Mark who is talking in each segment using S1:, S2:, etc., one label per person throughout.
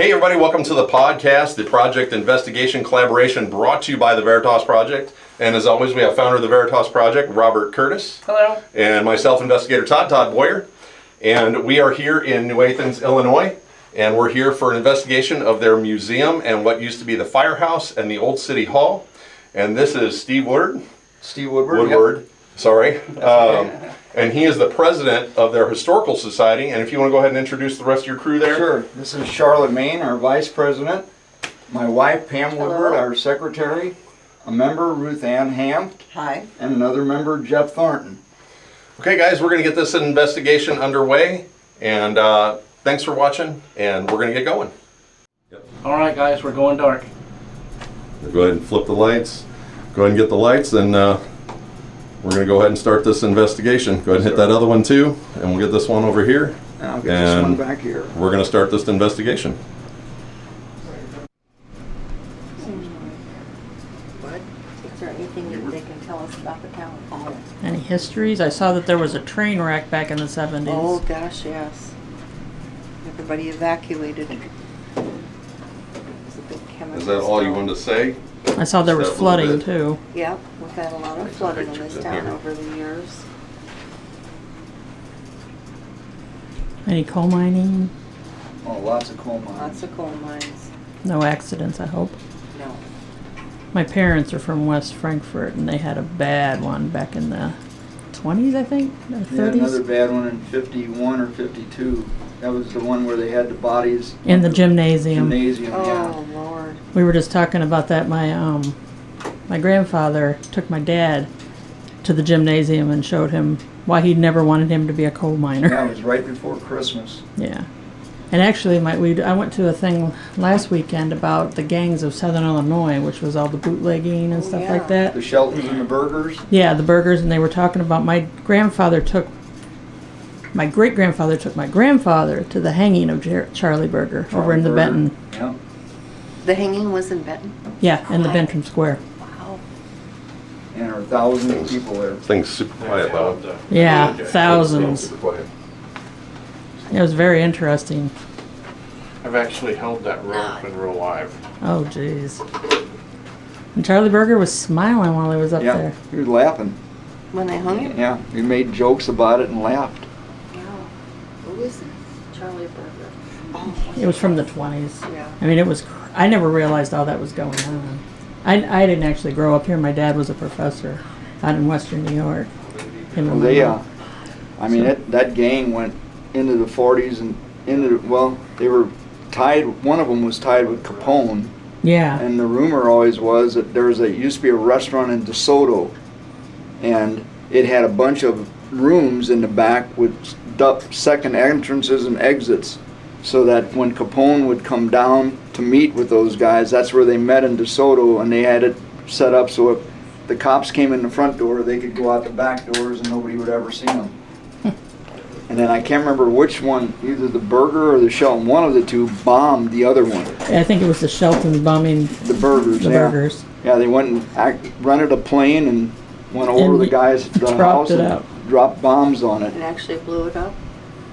S1: Hey everybody, welcome to the podcast, the project investigation collaboration brought to you by the Veritas Project. And as always, we have founder of the Veritas Project, Robert Curtis.
S2: Hello.
S1: And myself, investigator Todd Boyer. And we are here in New Athens, Illinois. And we're here for an investigation of their museum and what used to be the firehouse and the old city hall. And this is Steve Woodward.
S3: Yep.
S1: Sorry. And he is the president of their historical society. And if you want to go ahead and introduce the rest of your crew there.
S3: Sure. This is Charlotte Main, our vice president. My wife, Pam Woodward, our secretary. A member, Ruth Ann Ham.
S2: Hi.
S3: And another member, Jeff Thornton.
S1: Okay, guys, we're going to get this investigation underway. And thanks for watching. And we're going to get going.
S2: All right, guys, we're going dark.
S1: Go ahead and flip the lights. Go ahead and get the lights. And we're going to go ahead and start this investigation. Go ahead and hit that other one too, and we'll get this one over here.
S3: And I'll get this one back here.
S1: We're going to start this investigation.
S4: What? Is there anything that they can tell us about the town hall?
S5: Any histories? I saw that there was a train wreck back in the 70s.
S4: Oh gosh, yes. Everybody evacuated. It was a big chemical
S1: Is that all you
S4: spill.
S1: wanted to say?
S5: I saw there was
S1: Just that little
S5: flooding
S1: bit.
S5: too.
S4: Yep, we've had a lot of flooding in
S1: pictures
S4: this
S1: in
S4: town
S1: here.
S4: over the years.
S5: Any coal mining?
S3: Oh, lots of coal mines.
S4: Lots of coal mines.
S5: No accidents, I hope.
S4: No.
S5: My parents are from West Frankfort and they had a bad one back in the 20s, I think, or 30s.
S3: Yeah, another bad one in 51 or 52. That was the one where they had the bodies
S5: In the gymnasium.
S3: gymnasium.
S4: Oh
S3: Yeah.
S4: Lord.
S5: We were just talking about that. My grandfather took my dad to the gymnasium and showed him why he'd never wanted him to be a coal miner.
S3: That was right before Christmas.
S5: Yeah. And actually, I went to a thing last weekend about the gangs of Southern Illinois, which was all the bootlegging and
S4: Oh,
S5: stuff
S4: yeah.
S5: like that.
S3: The Sheltons and the Burgers.
S5: Yeah, the burgers, and they were talking about my great-grandfather took my grandfather to the hanging of Charlie Burger over in the
S3: Burger.
S5: Benton.
S3: Yeah.
S4: The hanging was in Benton?
S5: Yeah, in the Benton Square.
S4: Wow.
S3: And there were thousands of people there.
S1: Thing's super quiet, though.
S5: Yeah, thousands.
S1: Super quiet.
S5: It was very interesting.
S2: I've actually held that rope in real life.
S5: Oh, jeez. And Charlie Burger was smiling while he was up
S3: Yeah.
S5: there.
S3: He was laughing.
S4: When they hung it?
S3: Yeah. He made jokes about it and laughed.
S4: Wow. Who is it? Charlie Burger. Oh.
S5: It was from the 20s.
S4: Yeah.
S5: I mean, I never realized all that was going on. I didn't actually grow up here. My dad was a professor out in Western New York. Him and my mom.
S3: That gang went into the 40s and they were tied. One of them was tied with Capone,
S5: Yeah.
S3: and the rumor always was that used to be a restaurant in DeSoto, and it had a bunch of rooms in the back with second entrances and exits, so that when Capone would come down to meet with those guys, that's where they met in DeSoto, and they had it set up so if the cops came in the front door, they could go out the back doors and nobody would ever see them. And then I can't remember which one, either the Burger or the Shelton, one of the two bombed the other one.
S5: I think it was the Shelton bombing
S3: The Burgers,
S5: the
S3: yeah.
S5: burgers.
S3: Yeah, they went and rented a plane and went over
S5: And
S3: the guys' the
S5: dropped
S3: house
S5: it
S3: and
S5: out.
S3: dropped bombs on it.
S4: It actually blew it up?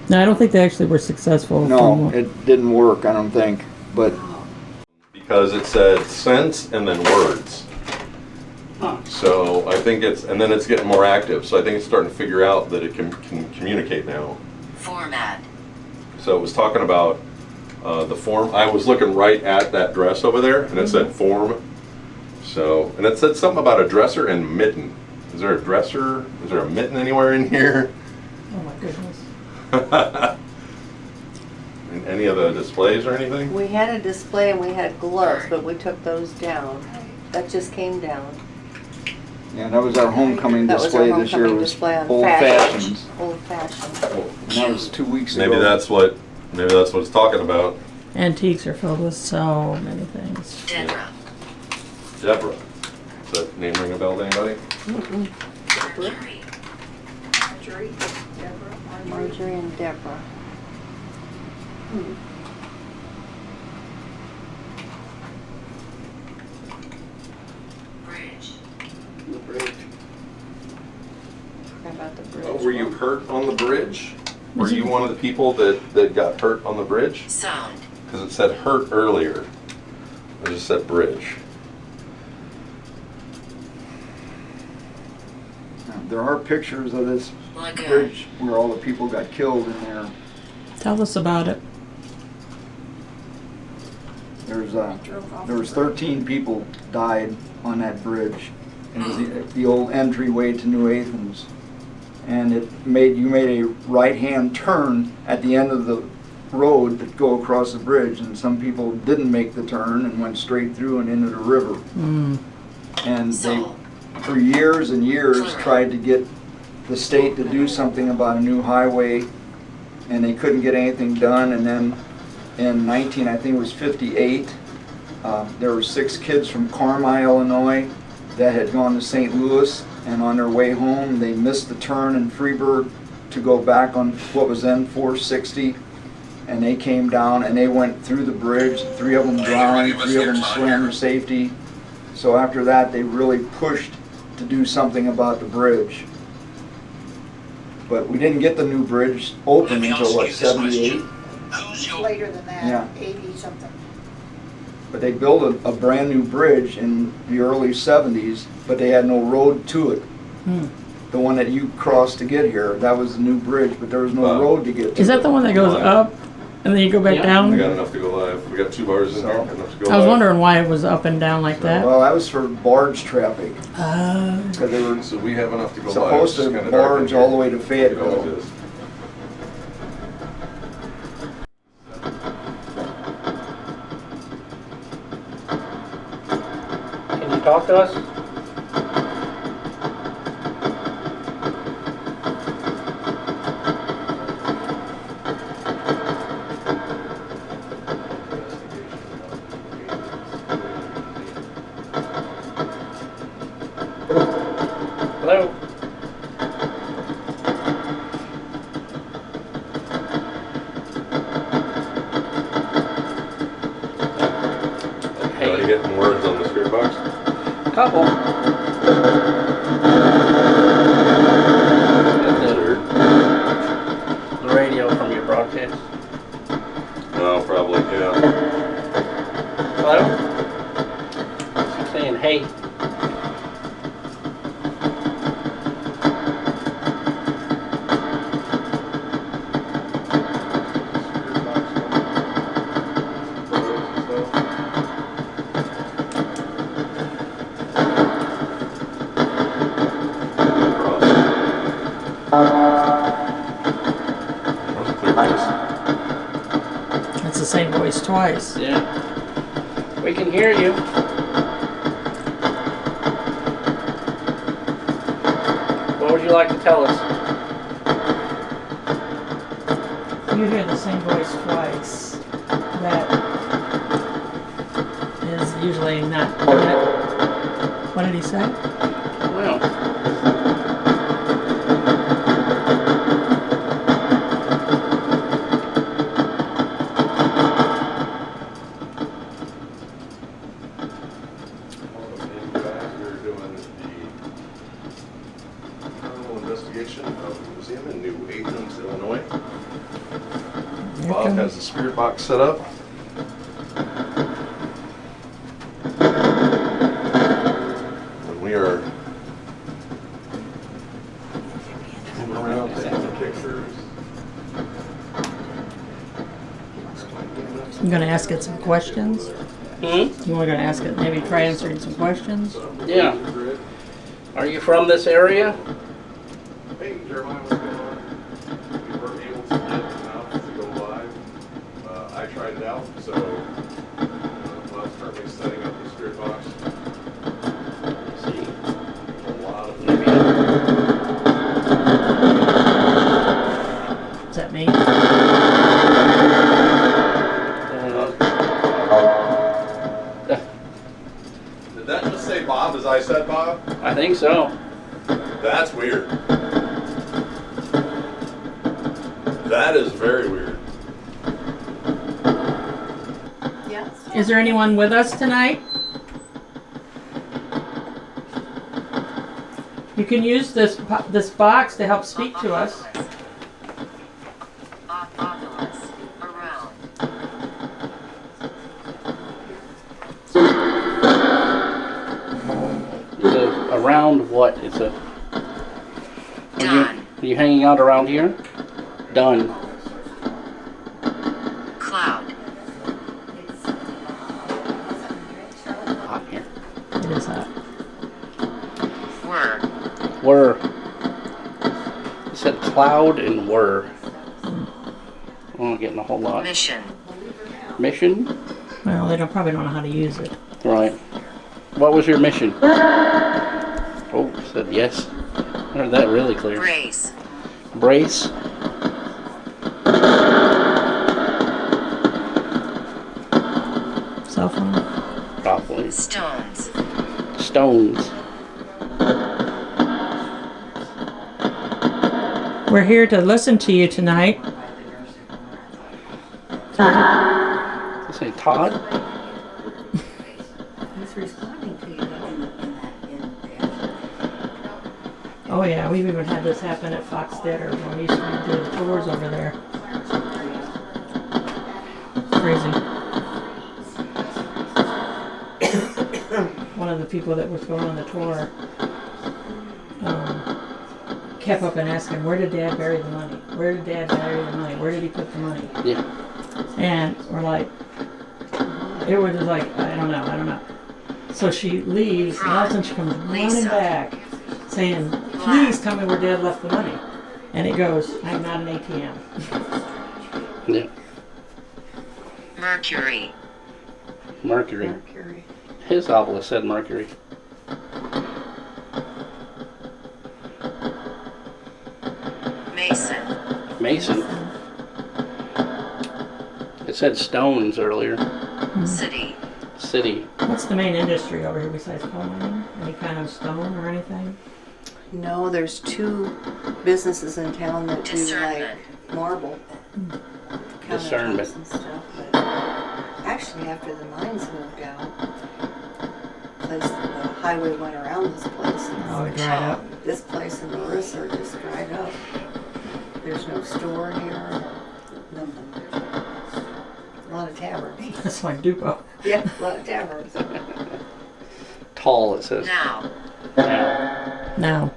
S5: No, I don't think they actually were successful.
S3: No, it didn't work, I don't think. But
S1: Because it said sense and then words. So I think and then it's getting more active. So I think it's starting to figure out that it can communicate now.
S6: Format.
S1: So it was talking about the form. I was looking right at that dress over there, and it said form. So, and it said something about a dresser and mitten. Is there a dresser? Is there a mitten anywhere in here?
S5: Oh my goodness.
S1: In any of the displays or anything?
S4: We had a display and we had gloves, but we took those down. That just came down.
S3: yeah, that was our homecoming
S4: That was our
S3: display this year. It
S4: homecoming
S3: was
S4: display on
S3: old
S4: fashions.
S3: fashions.
S4: Old fashioned.
S3: And that was 2 weeks
S1: Maybe
S3: ago.
S1: that's what it's talking about.
S5: Antiques are filled with so many things.
S6: Deborah.
S1: Deborah. Does that name ring a bell to anybody?
S6: Marjorie.
S4: Marjorie and Deborah.
S6: Bridge.
S3: The bridge.
S4: How about the bridge?
S1: Oh, were you hurt on the bridge? Were you one of the people that got hurt on the bridge?
S6: Sound.
S1: Because it said hurt earlier. It just said bridge.
S3: There are pictures of this
S6: Lagoon.
S3: bridge where all the people got killed in there.
S5: Tell us about it.
S3: There was 13 people died on that bridge. It was the old entryway to New Athens, and you made a right-hand turn at the end of the road to go across the bridge, and some people didn't make the turn and went straight through and into the river. And they, for years and years, tried to get the state to do something about a new highway, and they couldn't get anything done. And then in I think it was 58, there were 6 kids from Carmi, Illinois, that had gone to St. Louis, and on their way home they missed the turn in Freeburg to go back on what was then 460, and they came down and they went through the bridge. 3 of them drowned, 3 of them swam to safety. So after that they really pushed to do something about the bridge. But we didn't get the new bridge open until what, 78?
S7: Later than that,
S3: Yeah.
S7: 80 something.
S3: But they built a brand new bridge in the early 70s, but they had no road to it. The one that you crossed to get here, that was the new bridge, but there was no road to get to.
S5: Is that the one that goes up and then you go back
S2: Yeah.
S5: down?
S1: I got enough to go live. We got 2 bars in there. Enough to go
S5: I was
S1: live.
S5: wondering why it was up and down like that.
S3: Well, that was for barge traffic, because they were
S1: So we have enough to go live.
S3: supposed
S1: It's
S3: to
S1: kinda dark in
S3: barge
S1: here.
S3: all the way to
S1: It always
S3: Fayetteville.
S1: is.
S8: Can you talk to us? Hello?
S1: Are you getting words on the spirit box?
S8: Couple. The radio from your broadcast.
S1: No, probably, yeah.
S8: Hello? She's saying, hey.
S5: It's the same voice twice.
S8: Yeah. We can hear you. What would you like to tell us?
S5: You hear the same voice twice. That is usually not. What did he say?
S8: Well,
S1: We're doing the paranormal investigation of the museum in New Athens, Illinois.
S5: Here
S1: Bob
S5: comes-
S1: has the spirit box set up. And we are moving around, taking pictures.
S5: I'm gonna ask it some questions. You were gonna ask it, maybe try answering some questions.
S8: yeah. Are you from this area?
S1: Hey, Jeremiah, what's going on? We were able to get enough to go live. I tried it out, so Bob's currently setting up the spirit box. See, a lot of
S5: Is that me?
S1: Did that just say Bob as I said Bob?
S8: I think so.
S1: That's weird. That is very weird.
S7: Yes.
S5: Is there anyone with us tonight? You can use this box to help speak to us.
S6: Bobulus. Maroon.
S8: Around what? It's a.
S6: Done.
S8: Are you hanging out around here? Done.
S6: Cloud.
S8: Hot here.
S5: It is hot.
S6: Were.
S8: Were. It said cloud and were. I'm not getting a whole lot.
S6: Mission.
S8: Mission?
S5: Well, they probably don't know how to use it.
S8: Right. What was your mission? Oh, said yes. I heard that really clear.
S6: Brace.
S8: Brace.
S5: Cell phone.
S8: Probably.
S6: Stones.
S8: Stones.
S5: We're here to listen to you tonight.
S8: Did you say Todd?
S4: He's responding to you though.
S5: Oh yeah, we've even had this happen at Fox Theater when we used to do the tours over there. Crazy. One of the people that was going on the tour kept up and asking, where did Dad bury the money? Where did Dad bury the money? Where did he put the money?
S8: Yeah.
S5: And we're like, it was just like, I don't know. So she leaves, and all of a sudden she comes running back, saying, please tell me where Dad left the money. And it goes, I'm not an ATM.
S8: Yeah.
S6: Mercury.
S8: Mercury.
S4: Mercury.
S8: His obelisk said Mercury.
S6: Mason.
S8: Mason. It said stones earlier.
S6: City.
S8: City.
S5: What's the main industry over here besides coal mining? Any kind of stone or anything?
S4: No, there's 2 businesses in town that do
S6: Discernment.
S4: like marble.
S8: Discernment.
S4: Countertops and stuff. But actually, after the mines moved out, the highway went around this place. And
S5: Oh, it dried up.
S4: this place and Marissa are just dried up. There's no store here. Nothing. A lot of taverns.
S5: That's like Dupo.
S4: Yeah, a lot of taverns.
S8: Tall, it says.
S6: Now.
S8: Now.
S5: Now,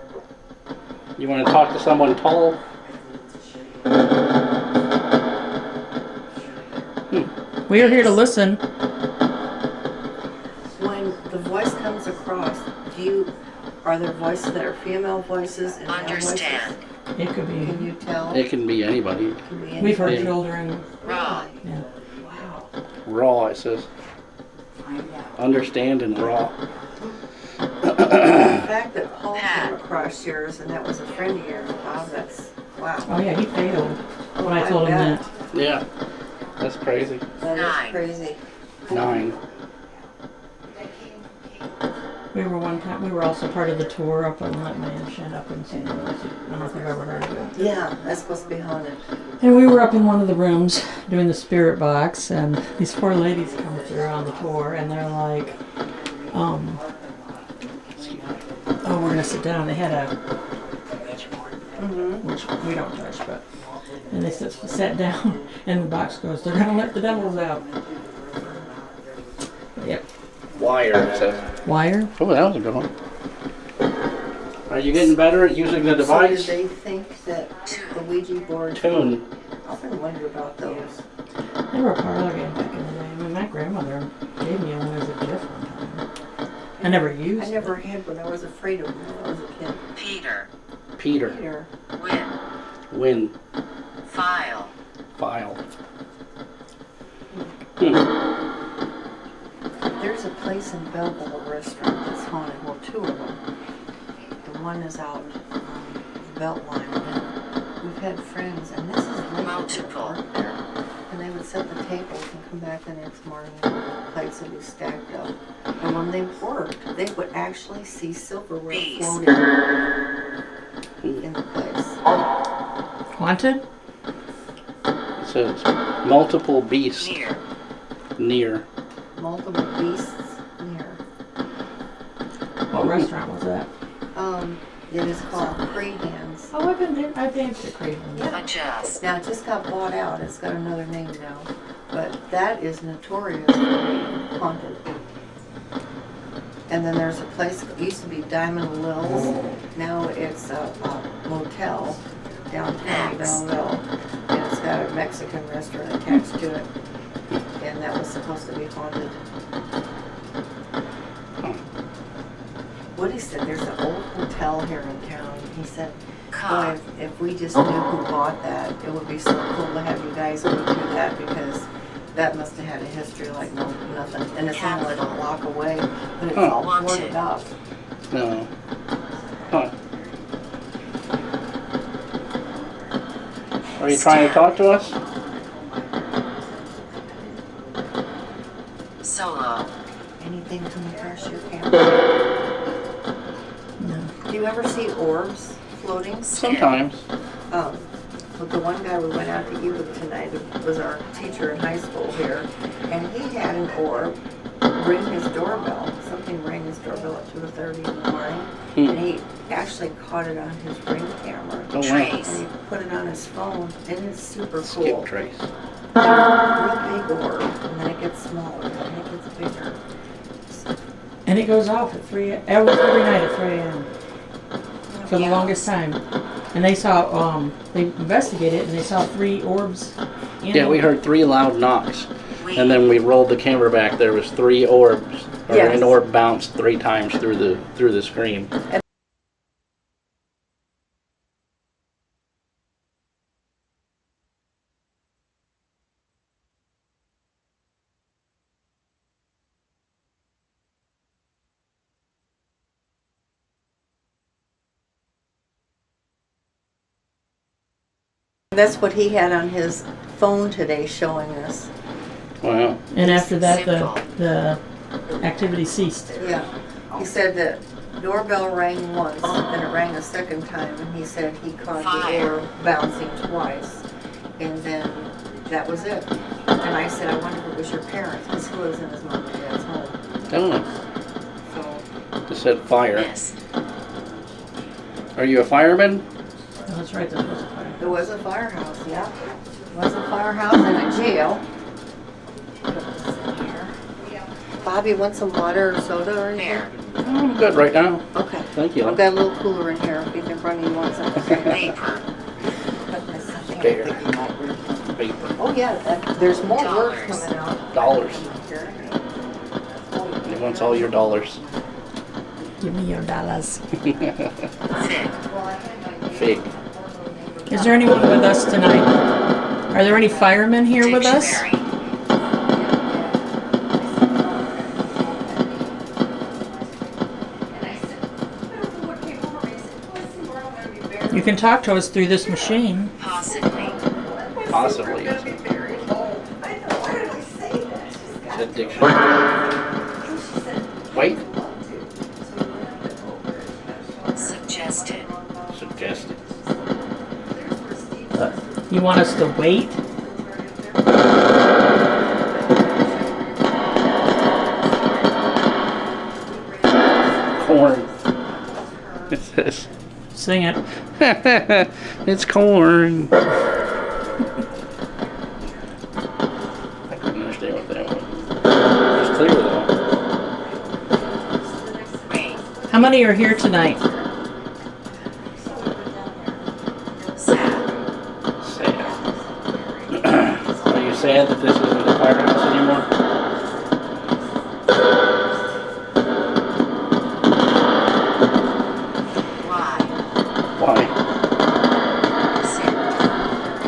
S8: You want to talk to someone tall?
S5: we are here to listen.
S4: When the voice comes across, are there voices that are female voices and male
S6: Understand.
S4: voices?
S5: It could
S4: Can
S5: be.
S4: you tell?
S8: It can be anybody.
S4: Can be
S5: We've heard
S8: Yeah.
S5: children.
S6: Raw.
S5: Yeah.
S4: Wow.
S8: Raw, it says. Understand and raw.
S4: The fact that Paul came across yours and that was a friend of yours, wow, that's, wow.
S5: Oh yeah, he failed when I told him
S4: bet.
S5: that.
S8: Yeah. That's crazy.
S4: That is
S6: 9.
S4: crazy.
S8: 9.
S5: We were also part of the tour up on that mansion up in St. Louis. I don't know if you've ever heard of it.
S4: Yeah, that's what's behind it.
S5: And we were up in one of the rooms doing the spirit box, and these 4 ladies come through on the tour, and they're like, oh, we're gonna sit down. They had a, which we don't touch, but, and they sat down, and the box goes, they're gonna let the devils out. Yep.
S8: Wire, it says.
S5: Wire?
S8: Oh, that was a good one. Are you getting better at using the
S4: So did
S8: device?
S4: they think that the Ouija board...
S8: Tune.
S4: I often wonder about those.
S5: They were a parlor game back in the day. I mean, my grandmother gave me one as a gift one time. I never used
S4: I never had one. I was afraid of them when I was a kid.
S6: Peter.
S8: Peter.
S4: Here.
S6: Win.
S8: Win.
S6: File.
S8: File.
S4: There's a place in Belleville, a restaurant that's haunted. Well, 2 of them. The one is out on the Beltline. And we've had friends, and this is late that
S6: Multiple.
S4: work there. And they would set the tables and come back the next morning and the plates would be stacked up. And when they worked, they would actually see silverware
S6: Bees.
S4: floating in the place.
S5: Haunted?
S8: It says multiple beasts
S6: Near.
S8: near.
S4: Multiple beasts near.
S5: What restaurant was that?
S4: It is called Crahan's.
S5: Oh, I've been there. I've danced at Craven.
S6: Adjust.
S4: Now, it just got bought out. It's got another name now. But that is notorious for being haunted. And then there's a place, it used to be Diamond Lil's. Now it's a motel downtown Belleville. And it's got a Mexican restaurant attached to it. And that was supposed to be haunted. Woody said there's an old hotel here in town. He said, boy, if we just knew who bought that, it would be so cool to have you guys go through that, because that must have had a history like nothing. And it's only like a block away, but it's all boarded up.
S8: No. Huh. Are you trying to talk to us?
S6: Solo.
S4: Anything come across your camera?
S5: No.
S4: Do you ever see orbs floating?
S8: Sometimes.
S4: With the one guy we went out to eat with tonight, was our teacher in high school here, and he had an orb ring his doorbell. Something rang his doorbell at 2:30 in the morning, and he actually caught it on his Ring camera.
S8: Oh, wow.
S4: And he put it on his phone, and it's super cool.
S8: Skip trace.
S4: Real big orb, and then it gets smaller, and then it gets bigger.
S5: And it goes off at 3 every night at 3 a.m. for the longest time. And they saw, they investigated it, and they saw 3 orbs.
S8: Yeah, we heard 3 loud knocks. And then we rolled the camera back. There was 3 orbs, or
S4: Yes.
S8: an orb bounced 3 times through the screen.
S4: That's what he had on his phone today showing us.
S8: Wow.
S5: And after that,
S6: Simple.
S5: the activity ceased.
S4: Yeah. He said that doorbell rang once, then it rang a second time, and he said he caught the
S6: Fire.
S4: orb bouncing twice. And then that was it. And I said, I wonder if it was your parents, because he lives in his mom and dad's home.
S8: Oh,
S4: So,
S8: just said fire.
S6: Missed.
S8: Are you a fireman?
S5: Oh, that's right, that was a fire.
S4: there was a firehouse, yeah. There was a firehouse and a jail. Put this in here. Bobby, want some water or soda or anything?
S6: Fair.
S8: I'm good right now.
S4: Okay.
S8: Thank you.
S4: I've got a little cooler in here if you think Ronnie wants something.
S6: Paper.
S8: There. Paper.
S4: Oh yeah, there's more words
S6: Dollars.
S4: coming out.
S8: Dollars.
S4: Here.
S8: He wants all your dollars.
S5: Give me your dollars.
S6: Thick.
S8: Fig.
S5: Is there anyone with us tonight? Are there any firemen here with us?
S6: Dictionary.
S5: You can talk to us through this machine.
S6: Possibly.
S8: Possibly. Said dictionary. Wait.
S6: Suggested.
S8: Suggested.
S5: You want us to wait?
S8: Corn. It says.
S5: Sing it.
S8: It's corn. I couldn't understand what that was. It was clear though.
S6: Rain.
S5: How many are here tonight?
S6: Sad.
S8: Sad. Are you sad that this isn't a firehouse anymore?
S6: Why?
S8: Why?
S6: Sin.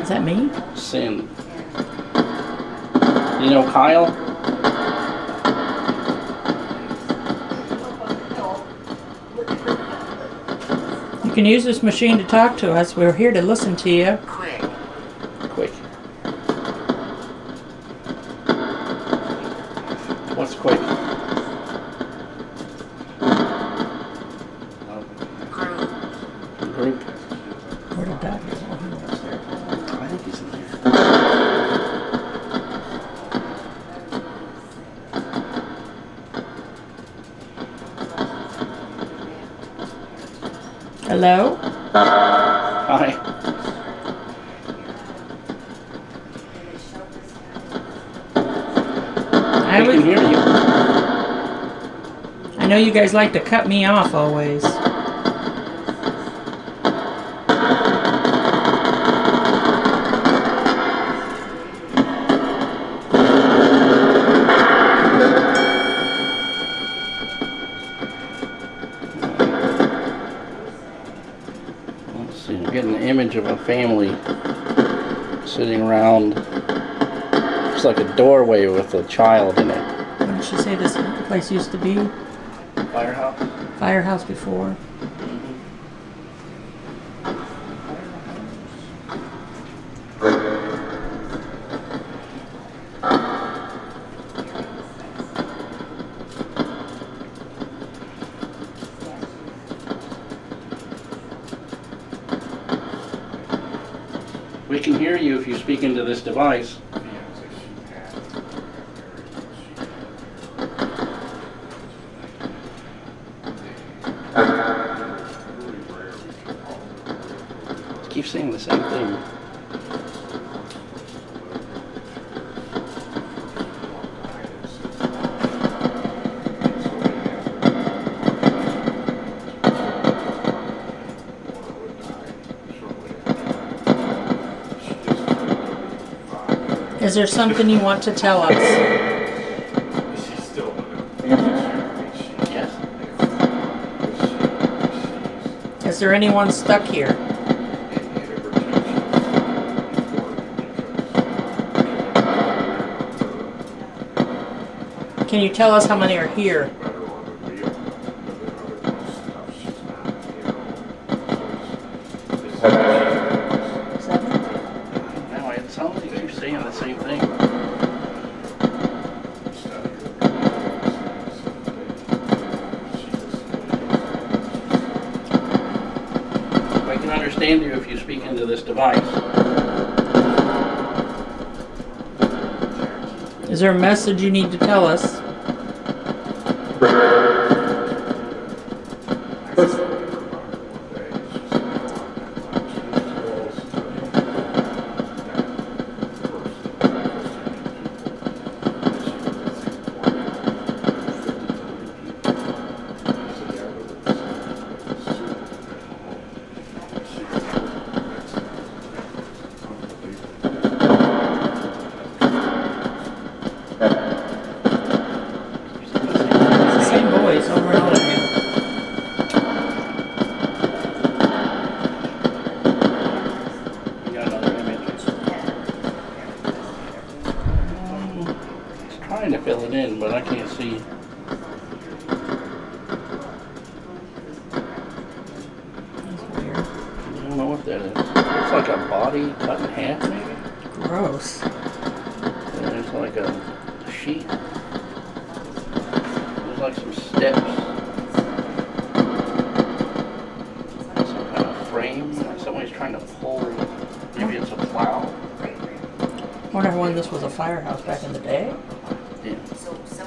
S5: Is that me?
S8: Sin. You know Kyle?
S5: You can use this machine to talk to us. We're here to listen to you.
S6: Quick.
S8: Quick. What's quick?
S6: Group.
S8: Group.
S5: Where did that go?
S8: I think he's in there.
S5: Hello?
S8: Hi.
S5: I
S8: We can
S5: was.
S8: hear you.
S5: I know know you guys like to cut me off always.
S8: Let's see, I'm getting an image of a family sitting around. Looks like a doorway with a child in it.
S5: What did she say this place used to be?
S8: Firehouse?
S5: Firehouse before.
S8: We can hear you if you speak into this device. Keep saying the same thing.
S5: Is there something you want to tell us?
S8: Yes.
S5: Is there anyone stuck here? Can you tell us how many are here? Seven?
S8: No, it sounds like you're saying the same thing. I can understand you if you speak into this device.
S5: Is there a message you need to tell us? Same voice over and over again.
S8: We got another image. It's trying to fill it in, but I can't see.
S5: That's weird.
S8: I don't know what that is. It's like a body cut in half, maybe?
S5: Gross.
S8: And there's like a sheet. There's like some steps. Some kind of frame. Like somebody's trying to pull. Maybe it's a plow.
S5: Wonder when this was a firehouse back in the day?
S8: Yeah.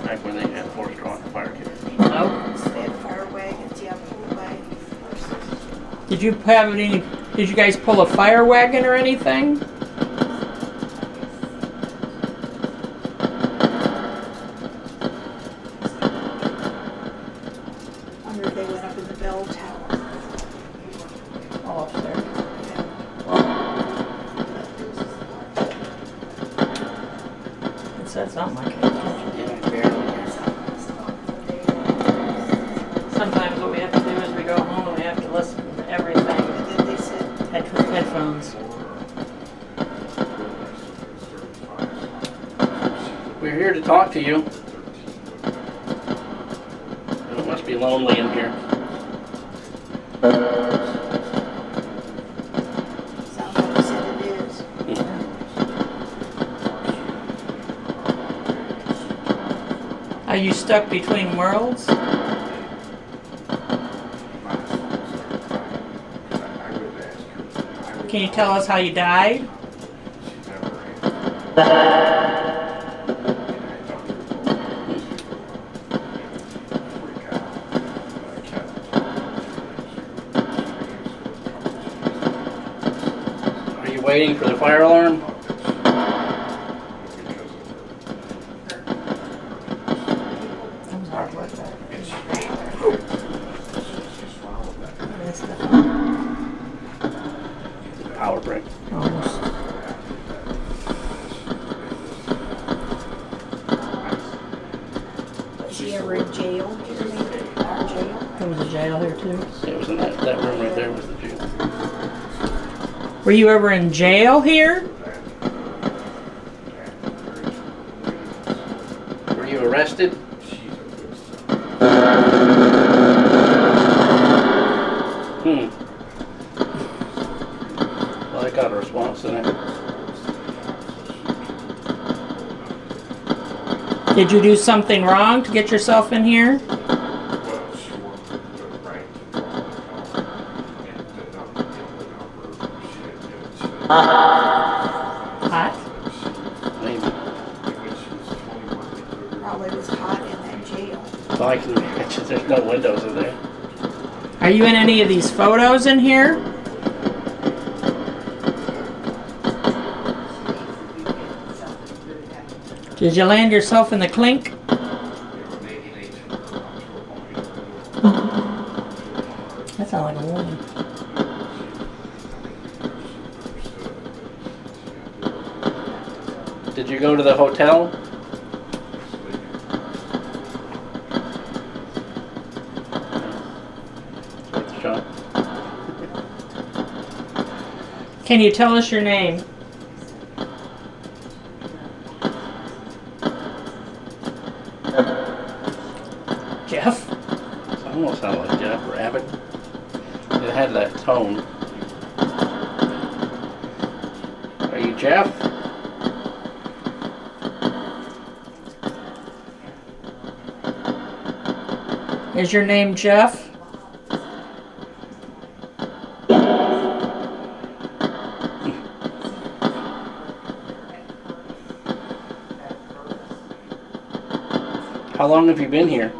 S8: Back when they had horse-drawn fire carriers.
S5: No.
S7: They had fire wagons, yeah, pulled by horses.
S5: Did you have any? Did you guys pull a fire wagon or anything?
S7: Wonder if they went up in the bell tower.
S5: All upstairs. It said something like that.
S8: Yeah, barely.
S5: Sometimes what we have to do is we go home and we have to listen to everything.
S7: And then they said,
S5: Headphones.
S8: We're here to talk to you. It must be lonely in here.
S7: sounds like they said it is.
S5: Are you stuck between worlds? Can you tell us how you died?
S8: Are you waiting for the fire alarm?
S5: That was hard work. jail here too?
S8: It was in that room right there was the jail.
S5: Were you ever in jail here?
S8: Were you arrested? Well, I got a response to that.
S5: Did you do something wrong to get yourself in here? Hot?
S8: Maybe.
S7: Probably was hot in that jail.
S8: Well, I can imagine there's no windows in there.
S5: Are you in any of these photos in here? Did you land yourself in the clink? That sounds like a woman.
S8: Did you go to the hotel? Worth a shot.
S5: Can you tell us your name? Jeff?
S8: It almost sounded like Jeff Rabbit. It had that tone. Are you Jeff?
S5: Is your name Jeff?
S8: How long have you been here?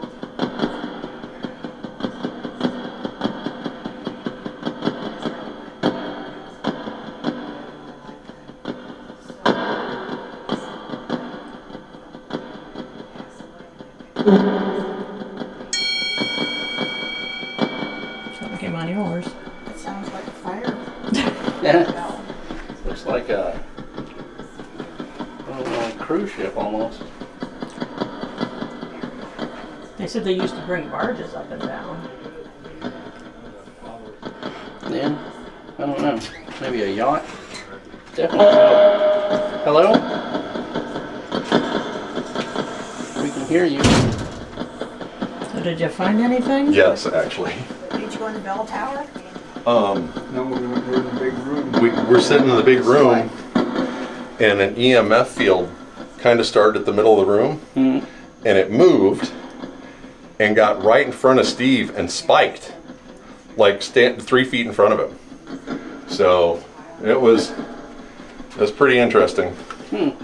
S5: Something came on yours.
S7: It sounds like a fire.
S8: Yeah. Looks like a, I don't know, a cruise ship almost.
S5: They said they used to bring barges up and down.
S8: Yeah. I don't know. Maybe a yacht? Definitely. Hello? We can hear you.
S5: So did you find anything?
S1: Yes, actually.
S7: Did you go in the bell tower?
S3: No, we were in the big room.
S1: We're sitting in the big room, and an EMF field kind of started at the middle of the room, and it moved and got right in front of Steve and spiked, like 3 feet in front of him. So it was pretty interesting. And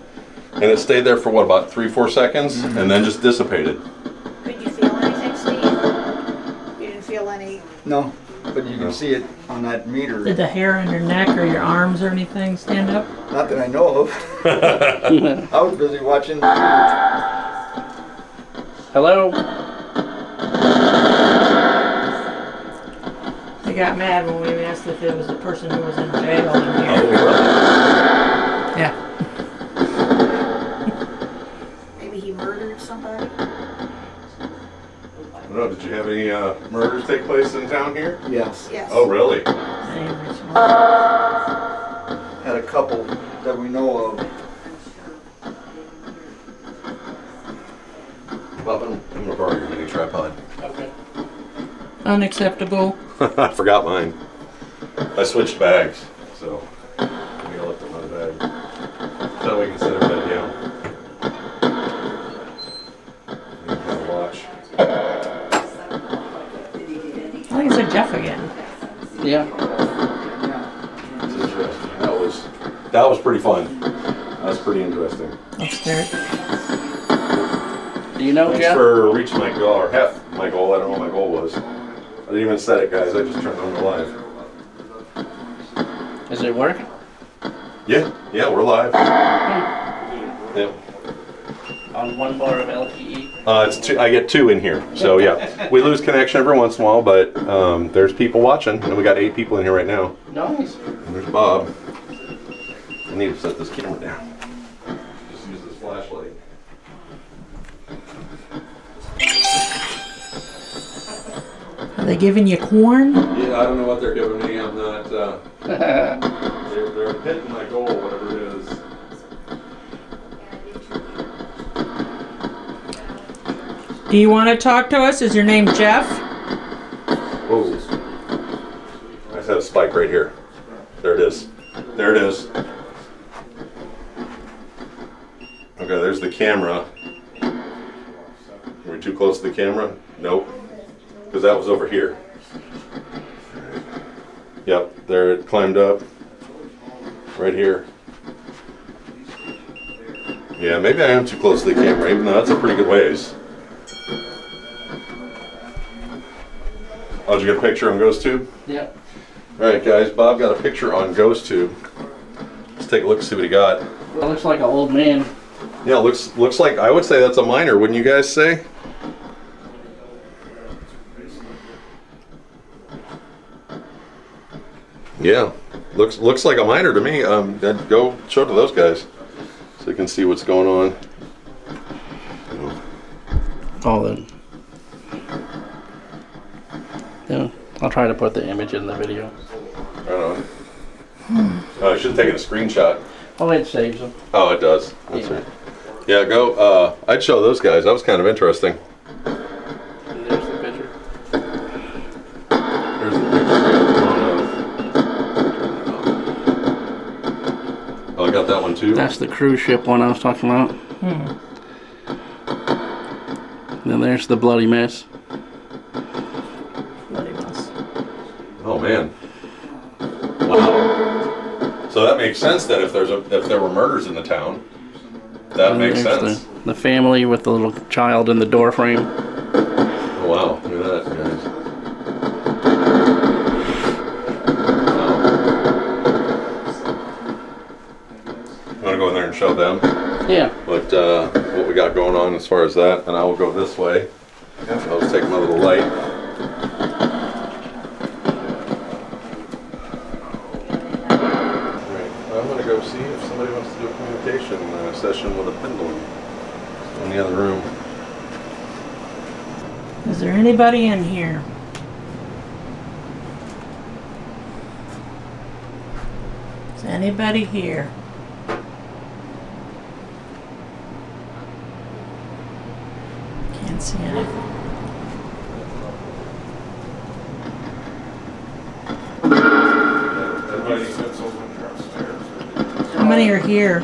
S1: it stayed there for what, about 3-4 seconds, and then just dissipated.
S7: Could you feel anything, Steve? You didn't feel any?
S3: No, but you can see it on that meter.
S5: Did the hair on your neck or your arms or anything stand up?
S3: Not that I know of. I was busy watching the meter.
S8: Hello?
S5: They got mad when we asked if it was the person who was in jail in here.
S1: Oh, really?
S5: Yeah.
S7: Maybe he murdered somebody?
S1: I don't know, did you have any murders take place in town here?
S3: Yes.
S7: Yes.
S1: Oh, really?
S3: Had a couple that we know of.
S1: Bob, I'm gonna borrow your mini tripod.
S8: Okay.
S5: Unacceptable.
S1: I forgot mine. I switched bags, so I'm gonna lift up my bag. So we can sit everybody down. You can kind of watch.
S5: I think it's a Jeff again.
S8: Yeah.
S1: It's interesting. That was pretty fun. That was pretty interesting.
S5: Upstairs.
S8: Do you know
S1: Thanks
S8: Jeff?
S1: for reaching my goal, or half my goal. I don't know what my goal was. I didn't even set it, guys. I just turned on the live.
S8: Is it working?
S1: Yeah, we're live. Yep.
S8: On one bar of LTE?
S1: It's two, I get 2 in here, so yeah. We lose connection every once in a while, but there's people watching, and we got 8 people in here right now.
S8: Nice.
S1: And there's Bob. I need to set this camera down. Just use this flashlight.
S5: Are they giving you corn?
S1: Yeah, I don't know what they're giving me. I'm not. They're hitting my goal, whatever it is.
S5: Do you want to talk to us? Is your name Jeff?
S1: Whoa. I just had a spike right here. There it is. There it is. Okay, there's the camera. Were we too close to the camera? Nope. Because that was over here. Yep, there it climbed up. Right here. Yeah, maybe I am too close to the camera, even though that's a pretty good ways. Oh, did you get a picture on GhostTube?
S8: Yep.
S1: Alright guys, Bob got a picture on GhostTube. Let's take a look and see what he got.
S8: That looks like an old man.
S1: Yeah, looks like, I would say that's a miner, wouldn't you guys say? Yeah, looks like a miner to me. I'd go show it to those guys so you can see what's going on.
S8: Oh, then. Yeah, I'll try to put the image in the video.
S1: I don't know. I should have taken a screenshot.
S8: Oh, it saves them.
S1: Oh, it does. That's
S8: Yeah.
S1: right. Yeah, go. I'd show those guys. That was kind of interesting.
S8: And there's the picture.
S1: There's the picture. Oh, I got that one too.
S8: That's the cruise ship one I was talking about. And then there's the bloody mess.
S5: Bloody mess.
S1: Oh man. Wow. So that makes sense that if there were murders in the town, that
S8: And
S1: makes
S8: there's
S1: sense.
S8: The family with the little child in the door frame.
S1: Oh wow, look at that, guys. Wow. You want to go in there and show them
S8: Yeah.
S1: what we got going on as far as that, and I will go this way. I'll just take my little light. I'm going to go see if somebody wants to do a communication session with a pendulum in the other room.
S5: Is there anybody in here? Is anybody here? Can't see anything.
S1: Everybody,
S5: How many are here?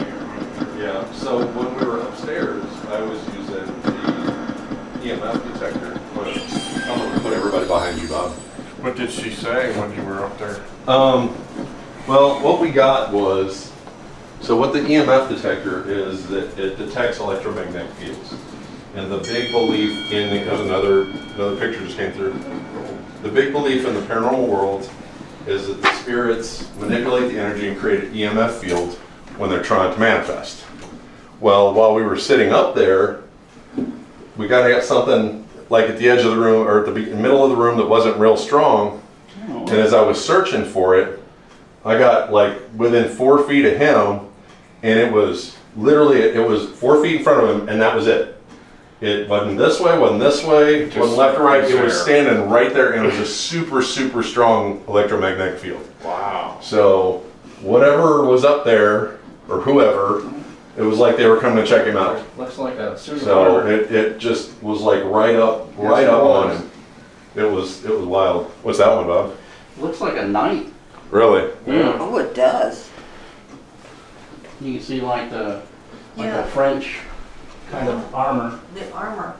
S1: yeah, so when we were upstairs, I was using the EMF detector. I'm going to put everybody behind you, Bob.
S2: What did she say when you were up there?
S1: Well, what we got was, so what the EMF detector is that it detects electromagnetic fields. And the big belief in, there's another picture just came through. The big belief in the paranormal world is that the spirits manipulate the energy and create an EMF field when they're trying to manifest. Well, while we were sitting up there, we kind of got something like at the edge of the room or at the middle of the room that wasn't real strong. And as I was searching for it, I got like within 4 feet of him, and it was literally, it was 4 feet in front of him, and that was it. It wasn't this way, wasn't this way, wasn't left or right. It was standing right there, and it was a super, super strong electromagnetic field.
S2: Wow.
S1: So whatever was up there, or whoever, it was like they were coming to check him out.
S8: Looks like a
S1: So it just was like right up on him. It was wild. What's that one, Bob?
S8: Looks like a knight.
S1: Really?
S8: Yeah.
S4: Oh, it does.
S8: You can see like the
S4: Yeah.
S8: French kind of armor.
S4: The armor.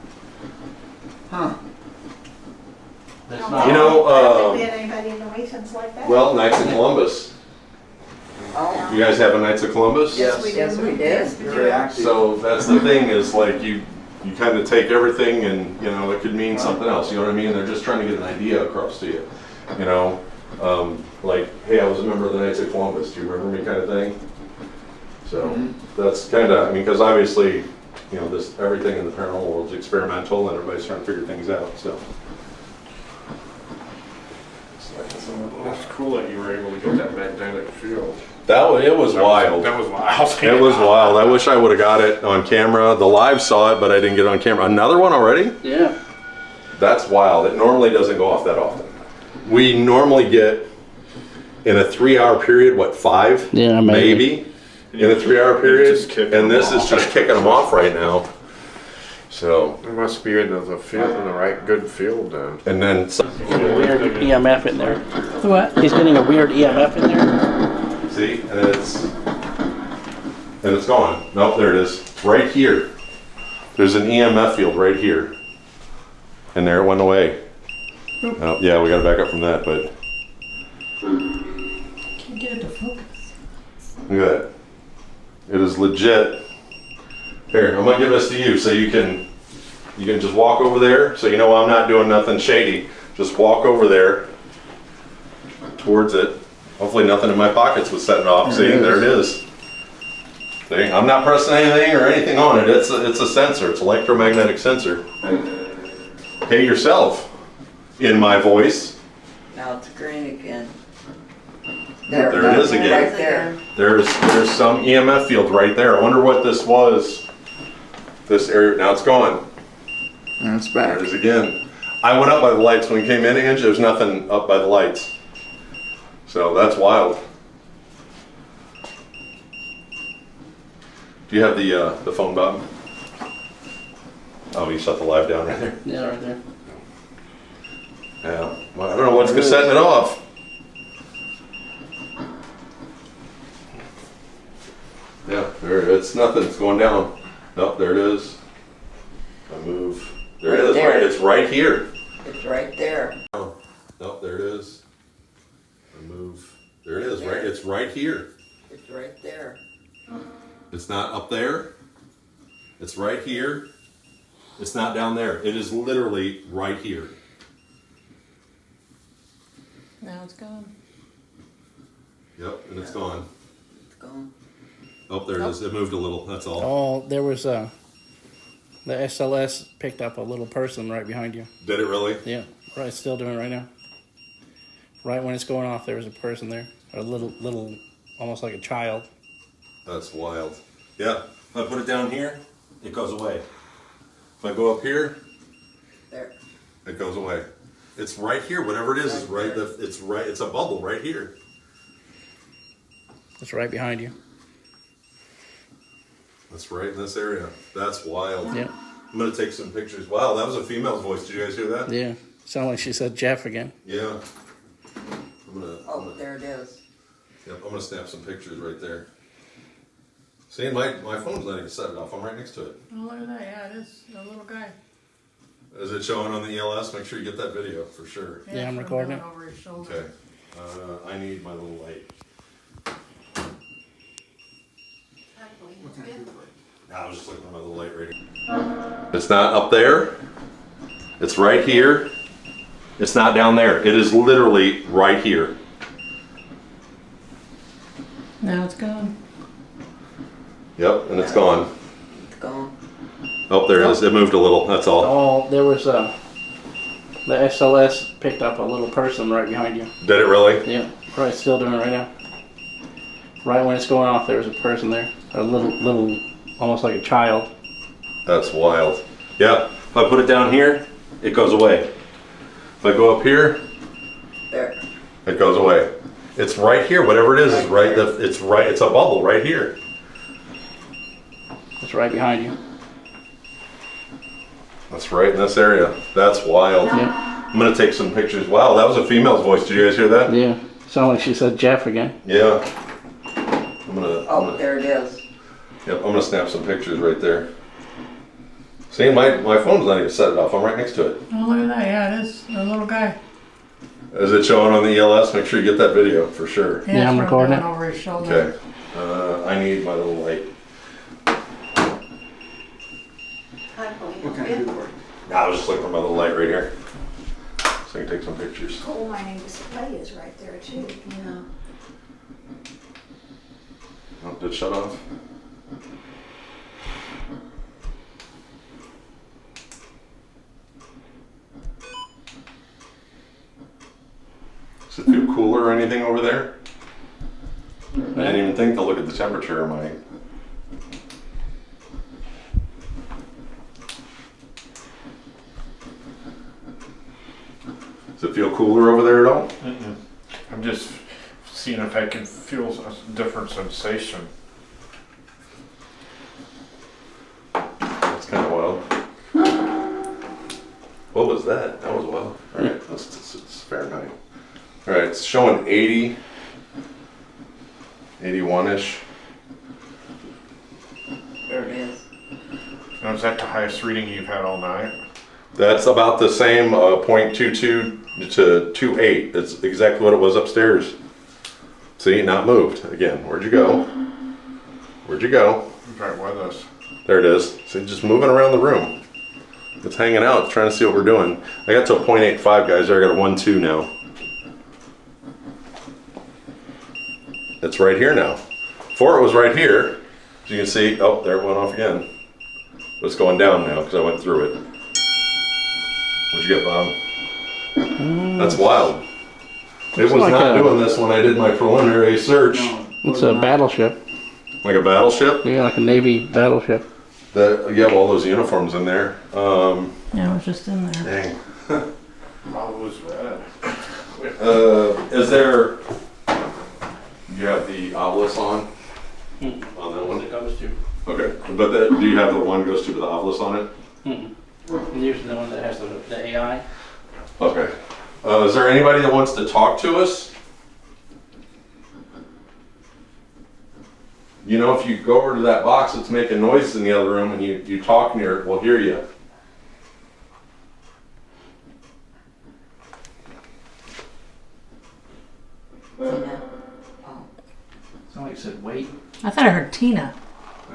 S8: That's not.
S1: You know,
S7: Been anybody in the Masons like that?
S1: well, Knights of Columbus.
S4: Oh.
S1: You guys have a Knights of Columbus?
S3: Yes.
S4: Yes, we did.
S3: Very active.
S1: So that's the thing is like you kind of take everything and it could mean something else. You know what I mean? They're just trying to get an idea across to you. You know, like, hey, I was a member of the Knights of Columbus. Do you remember me, kind of thing. So that's kind of, I mean, because obviously, this everything in the paranormal world is experimental and everybody's trying to figure things out. So.
S2: That's cool that you were able to get that magnetic field.
S1: It was wild.
S2: That was wild.
S1: It was wild. I wish I would have got it on camera. The live saw it, but I didn't get it on camera. Another one already?
S8: Yeah.
S1: That's wild. It normally doesn't go off that often. We normally get in a 3-hour period, what, 5?
S8: Yeah, maybe.
S1: In a 3-hour period,
S2: Just kicking
S1: and this
S2: them
S1: is
S2: off.
S1: just kicking them off right now. So,
S2: It must be in the field, in the right good field then.
S1: and then
S8: Getting a weird EMF in there.
S5: The what?
S8: He's getting a weird EMF in there.
S1: see, and it's gone. Nope, there it is. It's right here. There's an EMF field right here, and there it went away. Oh, yeah, we got to back up from that, but
S5: Can't get it to focus.
S1: look at that. It is legit. Here, I'm gonna give this to you so you can just walk over there so you know I'm not doing nothing shady. Just walk over there towards it. Hopefully nothing in my pockets was setting off. See, there it is. See, I'm not pressing anything or anything on it. It's a sensor. It's an electromagnetic sensor. Hey yourself in my voice.
S4: Now it's green again.
S1: There it is again.
S4: Right there.
S1: There's some EMF field right there. I wonder what this was. This area, now it's gone.
S3: And it's back.
S1: There it is again. I went up by the lights when we came in, Ange. There's nothing up by the lights. So that's wild. Do you have the phone, Bob? Oh, you shut the live down right there.
S8: Yeah, right there.
S1: Yeah. Well, I don't know what's setting it off. Yeah, there it's nothing. It's going down. Nope, there it is. I move. There it is.
S4: There.
S1: Right, it's right here.
S4: It's right there.
S1: Nope, there it is. I move. There it is. Right. It's right here.
S4: It's right there.
S1: It's not up there. It's right here. It's not down there. It is literally right here.
S5: Now it's gone.
S1: Yep, and it's gone.
S4: It's gone.
S1: Oh, there it is. It moved a little. That's all.
S8: Oh, there was the SLS picked up a little person right behind you.
S1: Did it really?
S8: Yeah, right. Still doing it right now. Right when it's going off, there was a person there, a little, almost like a child.
S1: That's wild. Yeah. If I put it down here, it goes away. If I go up here,
S4: There.
S1: it goes away. It's right here. Whatever it is right. It's right. It's a bubble right here.
S8: It's right behind you.
S1: That's right in this area. That's wild.
S8: Yeah,
S1: I'm gonna take some pictures. Wow, that was a female's voice. Did you guys hear that?
S8: yeah. Sounded like she said Jeff again.
S1: Yeah. I'm
S4: Oh, there it is.
S1: Yep, I'm gonna snap some pictures right there. See, my phone's not even set it off. I'm right next to it.
S5: Oh, look at that. Yeah, it is. A little guy.
S1: Is it showing on the ELS? Make sure you get that video for sure.
S8: Yeah, I'm recording it.
S5: Over his shoulder.
S1: Okay. I need my little light. I was just looking for my little light right here. It's not up there. It's right here. It's not down there. It is literally right here.
S5: Now it's gone.
S1: Yep, and it's gone.
S4: It's gone.
S1: Oh, there it is. It moved a little. That's all.
S8: Oh, there was the SLS picked up a little person right behind you.
S1: Did it really?
S8: Yeah, right. Still doing it right now. Right when it's going off, there was a person there, a little, almost like a child.
S1: That's wild. Yeah. If I put it down here, it goes away. If I go up here,
S4: There.
S1: it goes away. It's right here. Whatever it is right. It's right. It's a bubble right here.
S8: It's right behind you.
S1: That's right in this area. That's wild.
S8: Yeah,
S1: I'm gonna take some pictures. Wow, that was a female's voice. Did you guys hear that?
S8: yeah. Sounded like she said Jeff again.
S1: Yeah. I'm gonna.
S4: There it is.
S1: Yep. I'm gonna snap some pictures right there. See, my phone's not even set it off. I'm right next to it.
S5: Oh, look at that. Yeah, it is. A little guy.
S1: Is it showing on the ELS? Make sure you get that video for sure.
S8: Yeah, I'm
S5: it's
S8: recording it.
S5: Over his shoulder.
S1: Okay. I need my little light. I was just looking for my little light right here, so I can take some pictures.
S7: Coal mining display is right there too.
S4: Yeah.
S1: Oh, did it shut off? Does it feel cooler or anything over there? I didn't even think to look at the temperature of my. feel cooler over there at all?
S2: I'm just seeing if I can feel a different sensation.
S1: That's kind of wild. What was that? That was wild. All right, that's Fahrenheit. All right, it's showing 80, 81-ish.
S4: There it is.
S2: Now, is that the highest reading you've had all night?
S1: That's about the same, 0.22 to 2.8. It's exactly what it was upstairs. See, not moved. Again, where'd you go? Where'd you go?
S2: He's right with us.
S1: There it is. See, just moving around the room. It's hanging out, it's trying to see what we're doing. I got to a 0.85, guys. I got a 1.2 now. It's right here now. Before it was right here. As you can see, oh, there it went off again. But it's going down now because I went through it. What'd you get, Bob? That's wild. It was
S8: like
S1: not
S8: a-
S1: doing this when I did my preliminary search.
S8: It's a battleship.
S1: Like a battleship?
S8: Yeah, like a Navy battleship.
S1: You have all those uniforms in there.
S5: Yeah, I was just in there.
S1: Dang.
S2: All was red.
S1: Is there? You have the obelisk on? On that one?
S8: It goes to.
S1: Okay, but do you have the one goes to the obelisk on it?
S8: Usually the one that has the AI.
S1: Okay. Is there anybody that wants to talk to us? You know, if you go over to that box that's making noises in the other room and you talk near it, we'll hear you.
S4: Tina. Oh.
S8: Somebody said wait.
S5: I thought I heard Tina.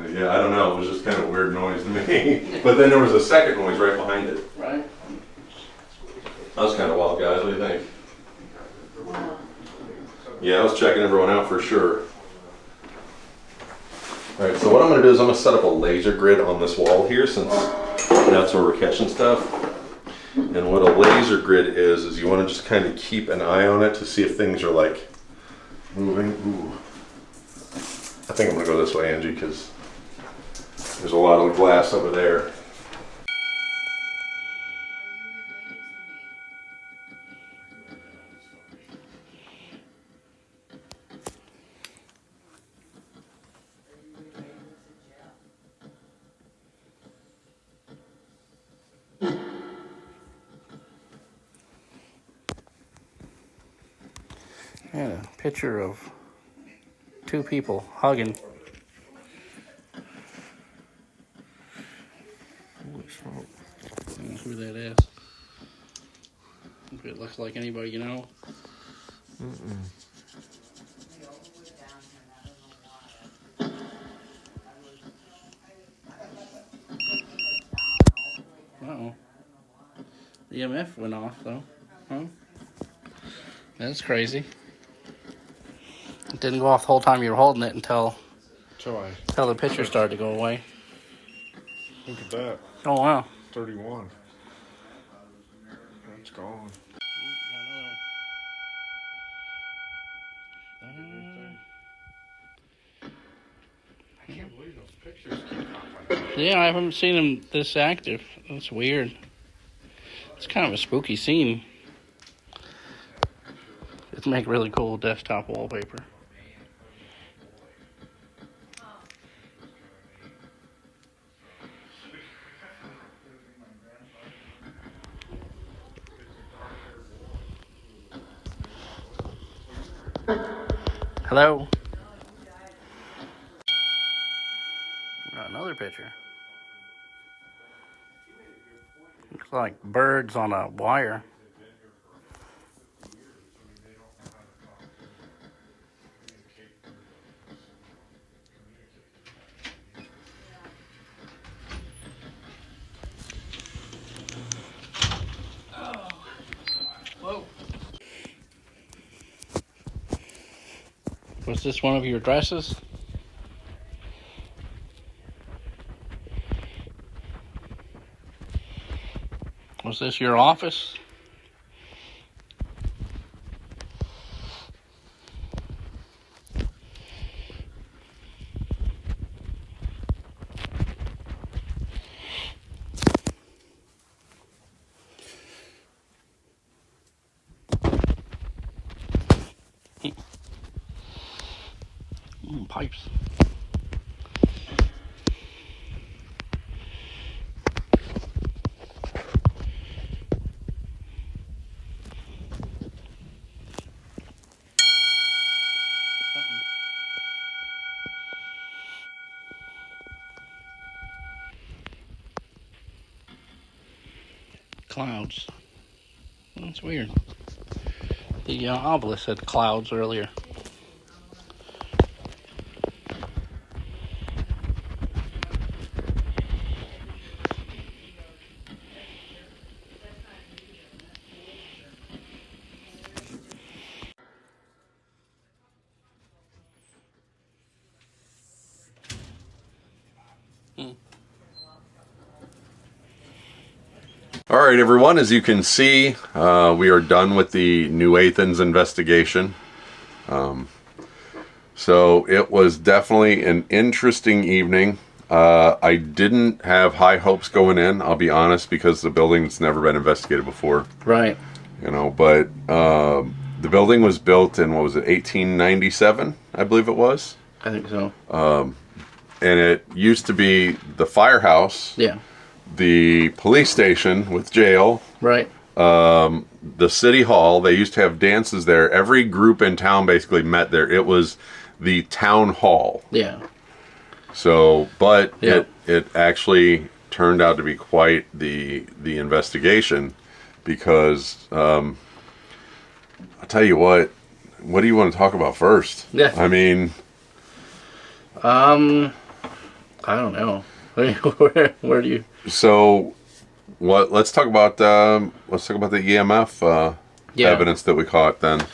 S1: Yeah, I don't know. It was just kind of a weird noise to me. But then there was a second noise right behind it.
S8: Right.
S1: That was kind of wild, guys. What do you think? Yeah, I was checking everyone out for sure. All right, so what I'm going to do is I'm going to set up a laser grid on this wall here since that's where we're catching stuff. And what a laser grid is you want to just kind of keep an eye on it to see if things are like moving. Ooh. I think I'm going to go this way, Angie, because there's a lot of glass over there.
S8: Yeah, a picture of two people hugging. Holy smoke. I don't know who that is. If it looks like anybody you know. Uh-oh. The EMF went off though. Huh? That's crazy. It didn't go off the whole time you were holding it until the picture started to go away.
S2: Look at that.
S8: Oh wow.
S2: 31. It's gone. I can't believe those pictures keep popping up.
S8: Yeah, I haven't seen them this active. That's weird. It's kind of a spooky scene. It'd make really cool desktop wallpaper. Hello? Got another picture. Looks like birds on a wire. Whoa. Was this one of your dresses? Was this your office? Pipes. Clouds. That's weird. The obelisk said clouds earlier.
S1: All right, everyone, as you can see, we are done with the New Athens investigation. So it was definitely an interesting evening. I didn't have high hopes going in, I'll be honest, because the building's never been investigated before.
S8: Right.
S1: You know, but the building was built in, what was it, 1897, I believe it was?
S8: I think so.
S1: And it used to be the firehouse.
S8: Yeah.
S1: The police station with jail,
S8: Right.
S1: the city hall. They used to have dances there. Every group in town basically met there. It was the town hall.
S8: Yeah.
S1: So, but
S8: Yeah.
S1: it actually turned out to be quite the investigation, because I'll tell you what do you want to talk about first?
S8: Yeah.
S1: I mean,
S8: I don't know. Where do you?
S1: so let's talk about the EMF
S8: Yeah.
S1: evidence that we caught then.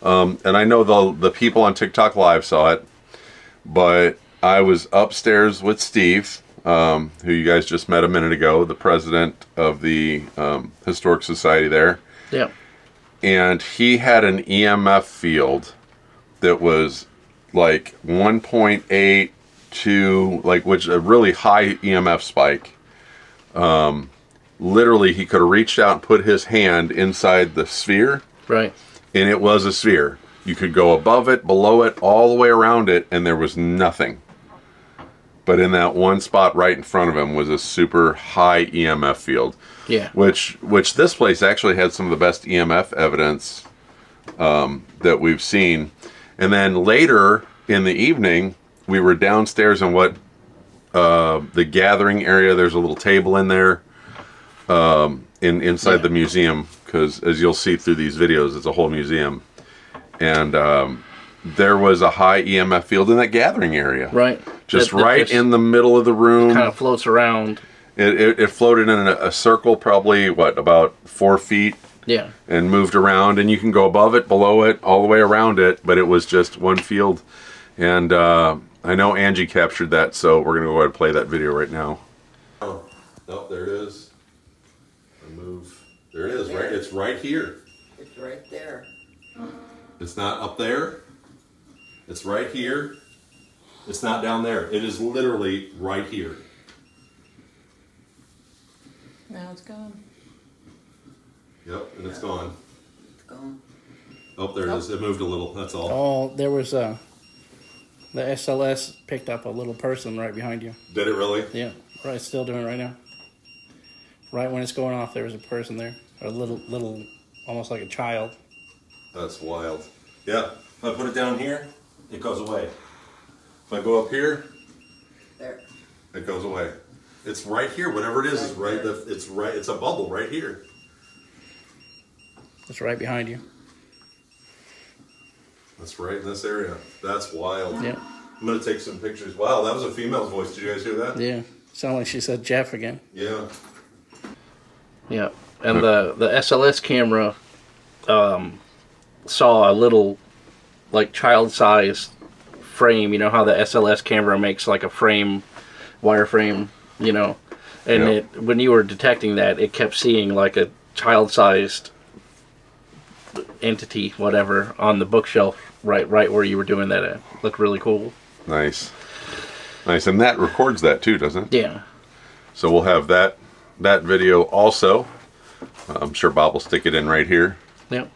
S1: And I know the people on TikTok Live saw it, but I was upstairs with Steve, who you guys just met a minute ago, the president of the Historic Society there.
S8: Yeah.
S1: And he had an EMF field that was like 1.8 to which a really high EMF spike. Literally, he could have reached out and put his hand inside the sphere,
S8: Right.
S1: and it was a sphere. You could go above it, below it, all the way around it, and there was nothing. But in that one spot right in front of him was a super high EMF field.
S8: Yeah.
S1: Which this place actually had some of the best EMF evidence that we've seen. And then later in the evening, we were downstairs in what the gathering area. There's a little table in there inside the museum, because as you'll see through these videos, it's a whole museum. And there was a high EMF field in that gathering area.
S8: Right.
S1: Just
S8: That
S1: right
S8: just
S1: in the middle of the room.
S8: kind of floats around.
S1: It floated in a circle, probably, about 4 feet,
S8: Yeah.
S1: and moved around. And you can go above it, below it, all the way around it, but it was just one field. And I know Angie captured that, so we're going to go ahead and play that video right now. Oh, nope, there it is. I move. There it is, right? It's right here.
S4: It's right there.
S1: It's not up there. It's right here. It's not down there. It is literally right here.
S5: Now it's gone.
S1: Yep, and it's gone.
S4: It's gone.
S1: Oh, there it is. It moved a little, that's all.
S8: Oh, there was the SLS picked up a little person right behind you.
S1: Did it really?
S8: Yeah. Right. Still doing it right now. Right when it's going off, there was a person there. A little, almost like a child.
S1: That's wild. Yeah, if I put it down here, it goes away. If I go up here,
S4: There.
S1: it goes away. It's right here. Whatever it is right. It's right. It's a bubble right here.
S8: It's right behind you.
S1: That's right in this area. That's wild.
S8: Yeah.
S1: I'm gonna take some pictures. Wow, that was a female's voice. Did you guys hear that?
S8: Yeah. Sounded like she said Jeff again.
S1: Yeah.
S8: Yeah. And the SLS camera saw a little, like, child-sized frame. You know how the SLS camera makes like a frame, wireframe, you know? And
S1: Yeah.
S8: it, when you were detecting that, it kept seeing like a child-sized entity, whatever, on the bookshelf right where you were doing that. It looked really cool.
S1: Nice. Nice, and that records that too, doesn't it?
S8: Yeah.
S1: So we'll have that video also. I'm sure Bob will stick it in right here.
S8: Yep.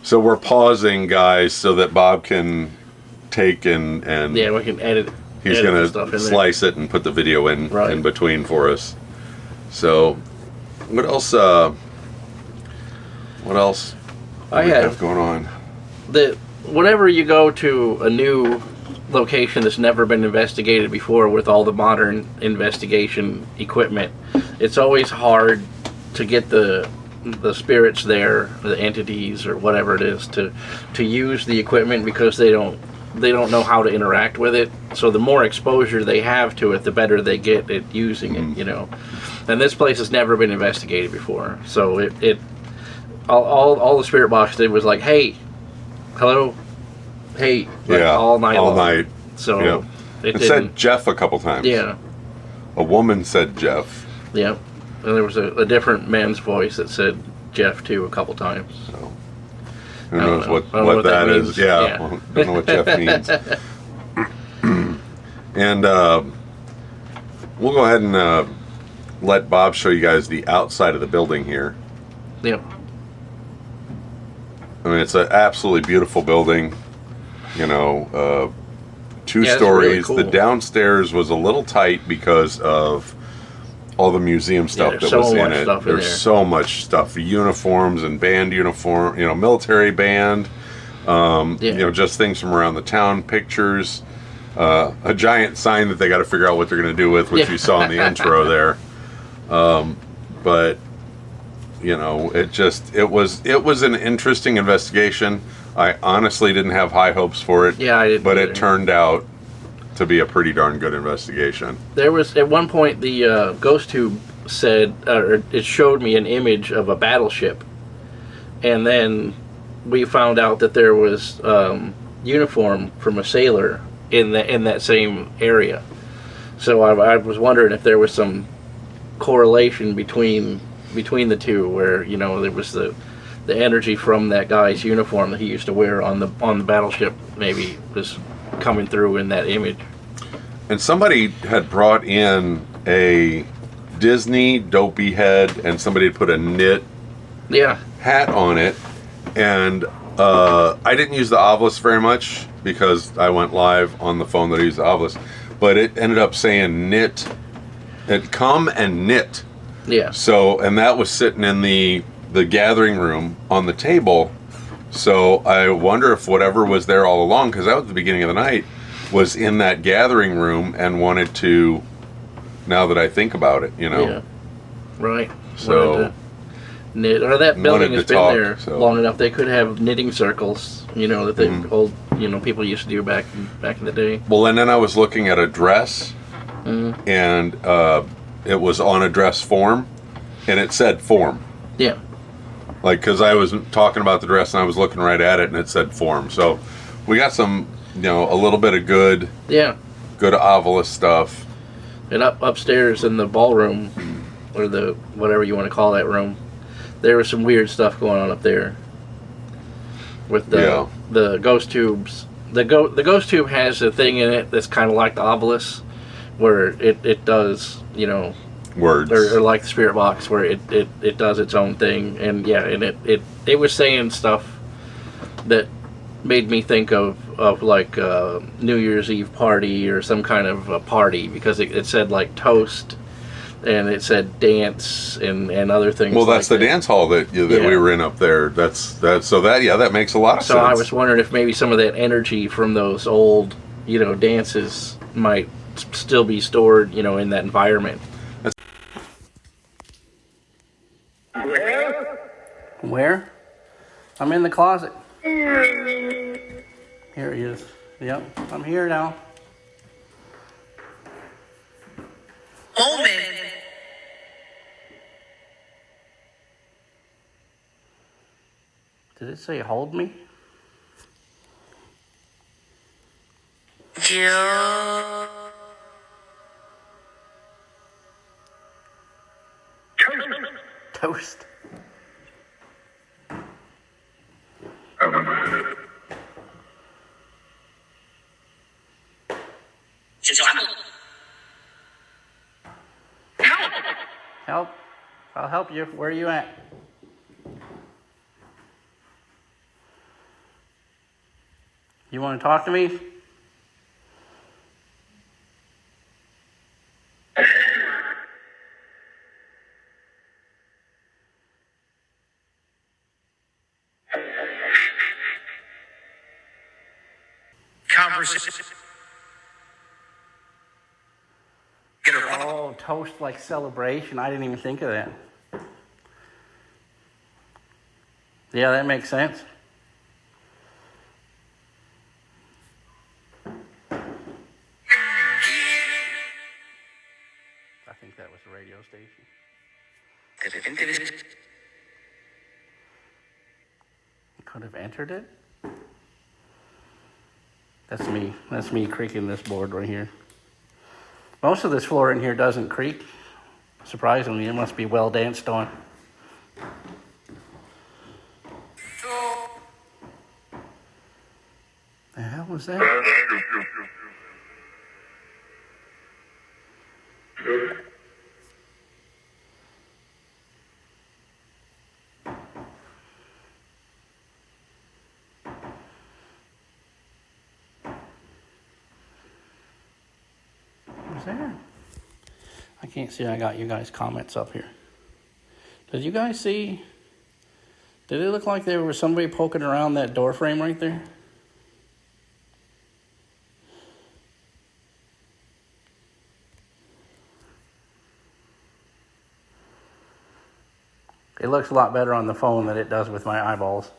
S1: So we're pausing, guys, so that Bob can take and
S8: Yeah, we can edit.
S1: he's
S8: edit the
S1: gonna
S8: stuff in there.
S1: slice it and put the video in
S8: Right.
S1: between for us. So what else? What else?
S8: I
S1: do we
S8: have-
S1: have going on.
S8: Whenever you go to a new location that's never been investigated before with all the modern investigation equipment, it's always hard to get the spirits there, the entities or whatever it is, to use the equipment because they don't know how to interact with it. So the more exposure they have to it, the better they get at using it, you know. And this place has never been investigated before, so it all the spirit box did was like, hey, hello, hey, like all night long. So
S1: Yeah.
S8: it
S1: It
S8: didn't.
S1: said Jeff a couple times.
S8: Yeah,
S1: A woman said Jeff.
S8: yeah. And there was a different man's voice that said Jeff too a couple times.
S1: So who
S8: I don't
S1: knows
S8: know.
S1: what
S8: I don't know what that
S1: that is?
S8: means.
S1: Yeah,
S8: Yeah.
S1: don't know what Jeff means. And we'll go ahead and let Bob show you guys the outside of the building here.
S8: Yep.
S1: I mean, it's an absolutely beautiful building. You know, 2
S8: Yeah, it's
S1: stories.
S8: really cool.
S1: The downstairs was a little tight because of all the museum stuff
S8: there's
S1: that was
S8: so
S1: in
S8: much
S1: it.
S8: stuff in
S1: There's
S8: there.
S1: so much stuff, uniforms and band uniform, you know, military band, you know, just things from around the town, pictures, a giant sign that they got to figure out what they're going to do with, which you saw in the intro there. But you know, it was an interesting investigation. I honestly didn't have high hopes for it.
S8: Yeah, I didn't
S1: But
S8: either.
S1: it turned out to be a pretty darn good investigation.
S8: There was at one point the ghost tube said, or it showed me an image of a battleship, and then we found out that there was uniform from a sailor in that same area. So I was wondering if there was some correlation between the two, where you know there was the energy from that guy's uniform that he used to wear on the battleship maybe was coming through in that image.
S1: And somebody had brought in a Disney dopey head, and somebody had put a knit
S8: Yeah.
S1: hat on it. And I didn't use the obelisk very much because I went live on the phone that I used the obelisk. But it ended up saying knit. It come and knit.
S8: Yeah.
S1: So, and that was sitting in the gathering room on the table. So I wonder if whatever was there all along, because that was the beginning of the night, was in that gathering room and wanted to, now that I think about it, you know.
S8: Yeah. Right.
S1: So-
S8: Wanted to knit, or that building
S1: Wanted
S8: has
S1: to
S8: been
S1: talk,
S8: there
S1: so-
S8: long enough. They could have knitting circles, you know, that the old, you know, people used to do back in the day.
S1: Well, and then I was looking at a dress, and it was on a dress form, and it said form.
S8: Yeah.
S1: Like, because I was talking about the dress and I was looking right at it and it said form. So we got some, you know, a little bit of good obelisk stuff.
S8: And upstairs in the ballroom, or the whatever you want to call that room, there was some weird stuff going on up there with the ghost tubes. The ghost tube has a thing in it that's kind of like the obelisk, where it does, you know,
S1: Words.
S8: or like the spirit box, where it does its own thing. And yeah, and it was saying stuff that made me think of like New Year's Eve party or some kind of a party, because it said like toast, and it said dance and other things.
S1: Well, that's
S8: like
S1: the
S8: that.
S1: dance hall that we were in up there. That makes a lot of
S8: So
S1: sense.
S8: I was wondering if maybe some of that energy from those old, you know, dances might still be stored, you know, in that environment. Where? I'm in the closet. Here he is. Yep, I'm here now. Did it say hold me? Toast. Help. I'll help you. Where are you at? You want to talk to me?
S9: Conversation.
S8: Oh, toast like celebration. I didn't even think of that. Yeah, that makes sense. I think that was the radio station. Could have entered it? That's me. That's me creaking this board right here. Most of this floor in here doesn't creak. Surprisingly, it must be well danced on. The hell was that? What was that? I can't see. I got you guys' comments up here. Did you guys see? Did it look like there was somebody poking around that door frame right there? It looks a lot better on the phone than it does with my eyeballs.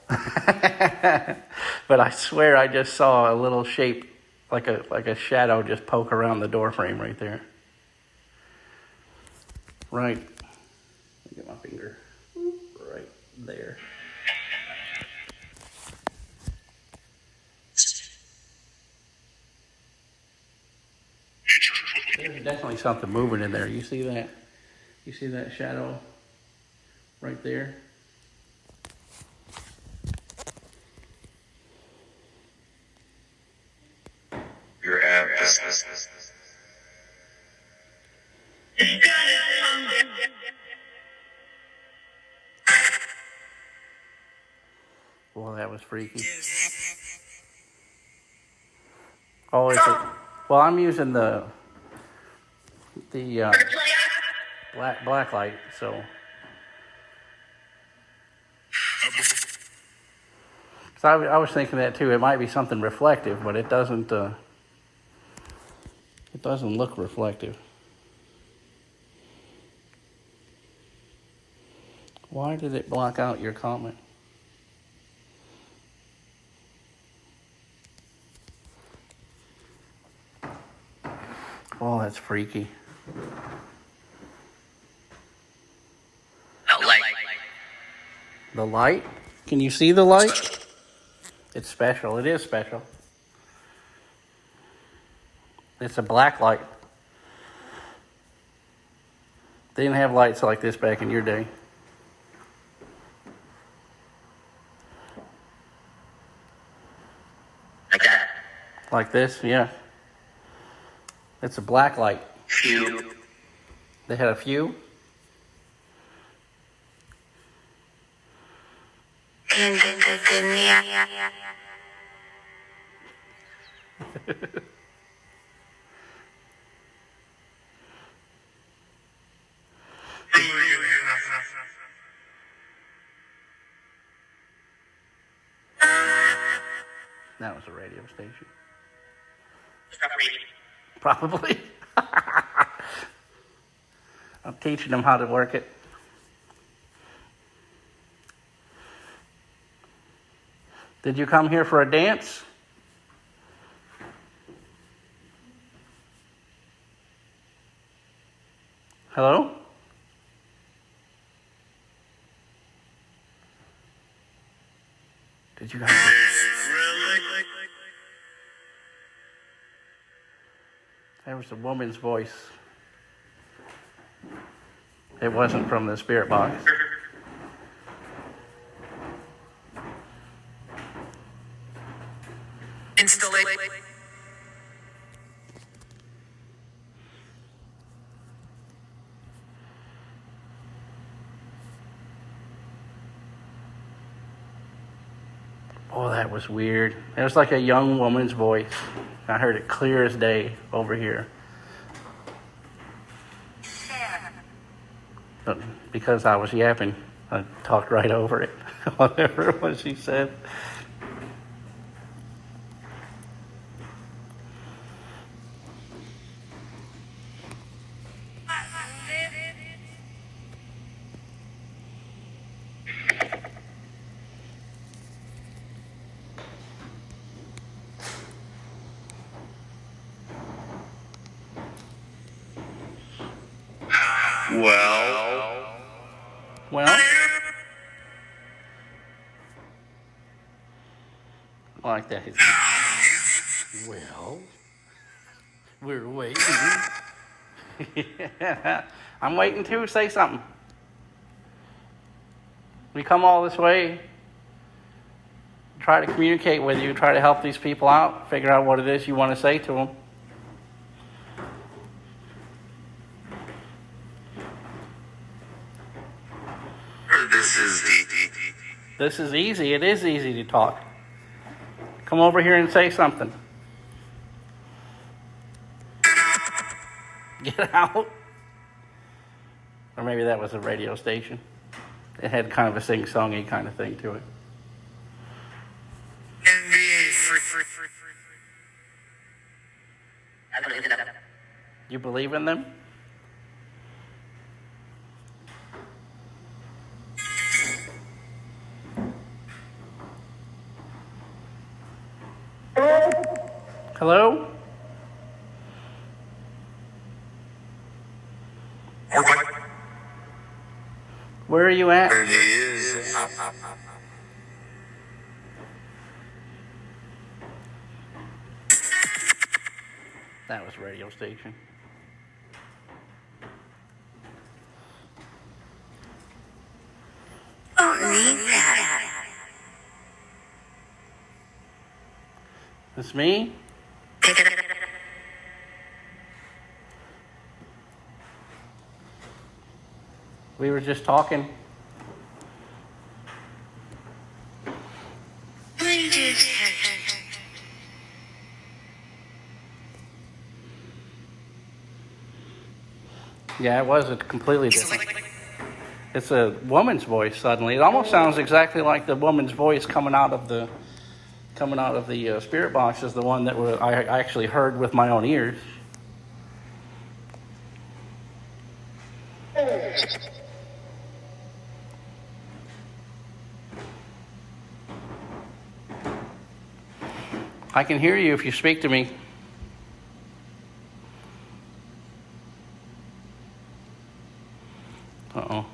S8: But I swear I just saw a little shape, like a shadow just poke around the door frame right there. Right. Let me get my finger. Right there. There's definitely something moving in there. You see that? You see that shadow right there?
S9: Your app is.
S8: Well, that was freaky. Oh, is it? Well, I'm using the black light, so. So I was thinking that too. It might be something reflective, but it doesn't. It doesn't look reflective. Why did it block out your comment? Oh, that's freaky. The light? Can you see the light? It's special. It is special. It's a black light. They didn't have lights like this back in your day. Like this, yeah. It's a black light.
S9: Few.
S8: They had a few? That was a radio station. Probably. I'm teaching them how to work it. Did you come here for a dance? Hello? Did you guys... There was a woman's voice. It wasn't from the spirit box.
S9: Installation.
S8: Oh, that That was weird. It was like a young woman's voice. I heard it clear as day over here. But because I was yapping, I talked right over it. Whatever it was she said. Well, I like that. Well, we're waiting. I'm waiting too. Say something. We come all this way, try to communicate with you, try to help these people out, figure out what it is you want to say to them. This is easy. It is easy to talk. Come over here and say something. Get out. Or maybe that was a radio station. It had kind of a sing-songy kind of thing to it. You believe in them? Hello? Where are you at? That was a radio station. It's me? We were just talking. Yeah, it was completely different. It's a woman's voice suddenly. It almost sounds exactly like the woman's voice coming out of the spirit box is the one that I actually heard with my own ears. I can hear you if you speak to me. Uh-oh.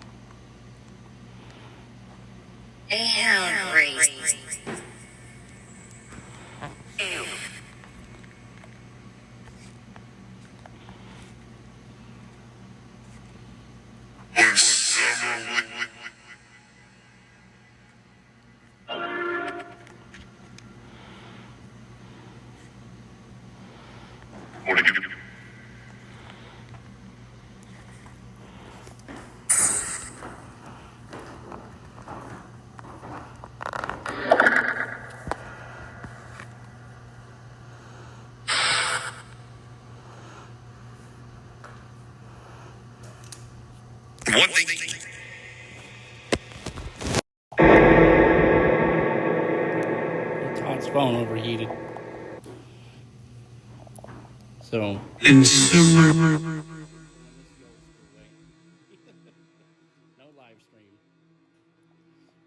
S9: One thing.
S8: Todd's phone overheated. So.
S9: In summer.
S8: No live stream.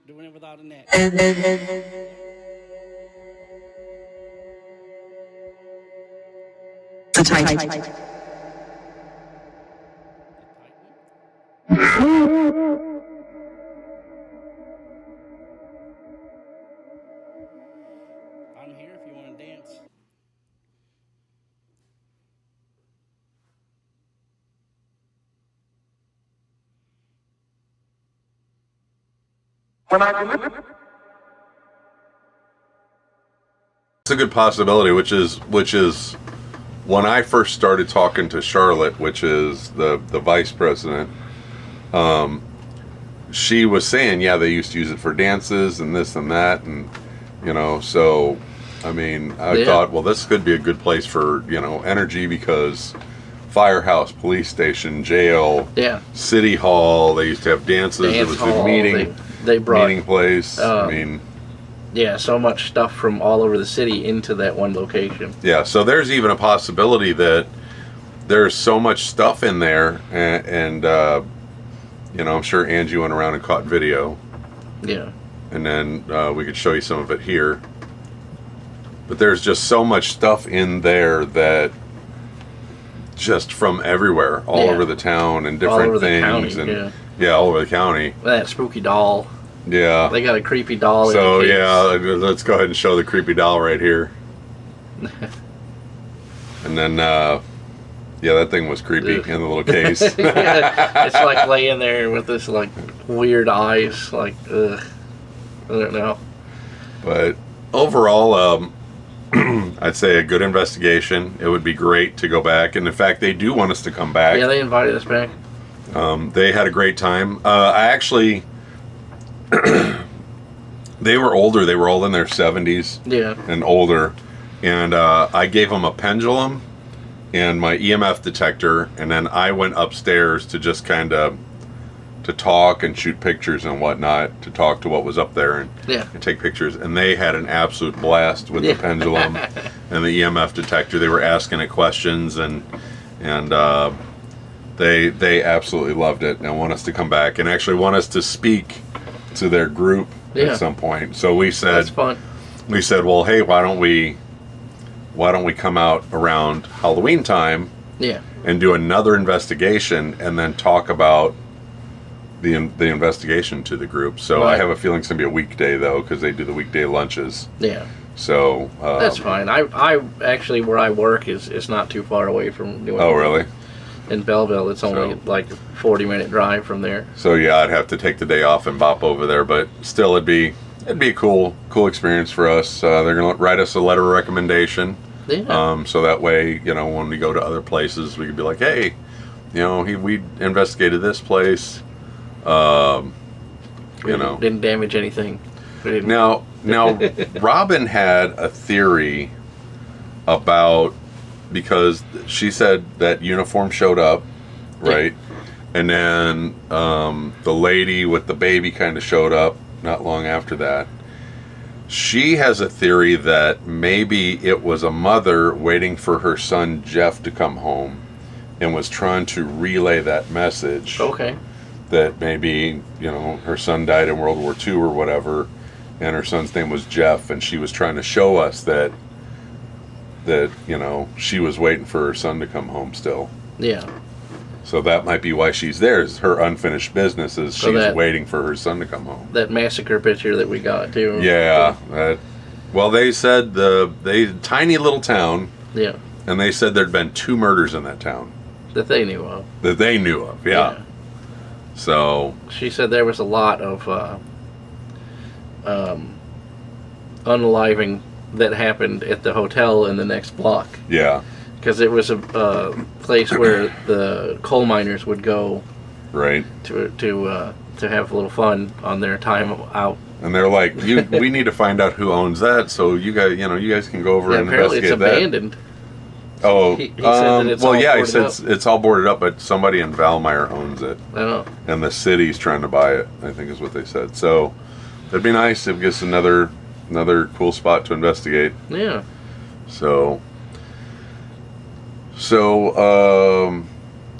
S8: Doing it without a net.
S9: The Titan.
S8: I'm here if you want to dance.
S1: It's a good possibility, which is when I first started talking to Charlotte, which is the vice president. She was saying, yeah, they used to use it for dances and this and that, and You know, so I mean, I thought, well, this could be a good place for, you know, energy because firehouse, police station, jail, city hall. They used to have dances. It was a meeting.
S8: They brought
S1: meeting place. I mean,
S8: yeah, so much stuff from all over the city into that one location.
S1: Yeah, so there's even a possibility that there's so much stuff in there, and you know, I'm sure Angie went around and caught video.
S8: Yeah.
S1: And then we could show you some of it here. But there's just so much stuff in there that just from everywhere, all over the town and different
S8: all over
S1: things,
S8: the county,
S1: and all over the county.
S8: That spooky doll.
S1: Yeah.
S8: They got a creepy doll.
S1: So
S8: in a case.
S1: yeah, let's go ahead and show the creepy doll right here. And then yeah, that thing was creepy in the little case.
S8: Yeah, it's like laying there with this like weird eyes, like ugh. I don't know.
S1: But overall, I'd say a good investigation. It would be great to go back, and in fact, they do want us to come back.
S8: Yeah, they invited us back.
S1: They had a great time. I actually, they were older. They were all in their 70s.
S8: Yeah.
S1: And older, and I gave them a pendulum and my EMF detector, and then I went upstairs to just kind of to talk and shoot pictures and whatnot, to talk to what was up there and take pictures. And they had an absolute blast with the pendulum and the EMF detector. They were asking it questions, and they absolutely loved it and want us to come back and actually want us to speak to their group at some point. So we said,
S8: that's fun.
S1: We said, well, hey, why don't we come out around Halloween time and do another investigation and then talk about the investigation to the group. So I have a feeling it's going to be a weekday, though, because they do the weekday lunches.
S8: Yeah.
S1: So
S8: that's fine. I actually, where I work is not too far away from New England.
S1: Oh, really?
S8: In Belleville, it's only like a 40-minute drive from there.
S1: So yeah, I'd have to take the day off and bop over there, but still, it'd be a cool experience for us. They're going to write us a letter of recommendation.
S8: Yeah.
S1: So that way, you know, when we go to other places, we could be like, hey, you know, we investigated this place. You know,
S8: didn't damage anything.
S1: Now, Robin had a theory about, because she said that uniform showed up, right? And then the lady with the baby kind of showed up not long after that. She has a theory that maybe it was a mother waiting for her son Jeff to come home and was trying to relay that message.
S8: Okay.
S1: That maybe, you know, her son died in World War II or whatever, and her son's name was Jeff, and she was trying to show us that you know, she was waiting for her son to come home still.
S8: Yeah.
S1: So that might be why she's there. Is her unfinished business is she's waiting for her son to come home.
S8: That massacre picture that we got too.
S1: Yeah. Well, they said tiny little town.
S8: Yeah.
S1: And they said there'd been 2 murders in that town.
S8: That they knew of.
S1: That they knew of. Yeah. So
S8: she said there was a lot of unaliving that happened at the hotel in the next block.
S1: Yeah.
S8: Because it was a place where the coal miners would go,
S1: right,
S8: to have a little fun on their time out.
S1: And they're like, we need to find out who owns that, so you guys can go over and
S8: apparently
S1: investigate
S8: it's abandoned.
S1: That. Oh,
S8: he said that it's all
S1: he
S8: boarded
S1: said
S8: up.
S1: it's all boarded up, but somebody in Valmeyer owns it.
S8: Oh.
S1: And the city's trying to buy it, I think is what they said. So it'd be nice if it gets another cool spot to investigate.
S8: Yeah.
S1: So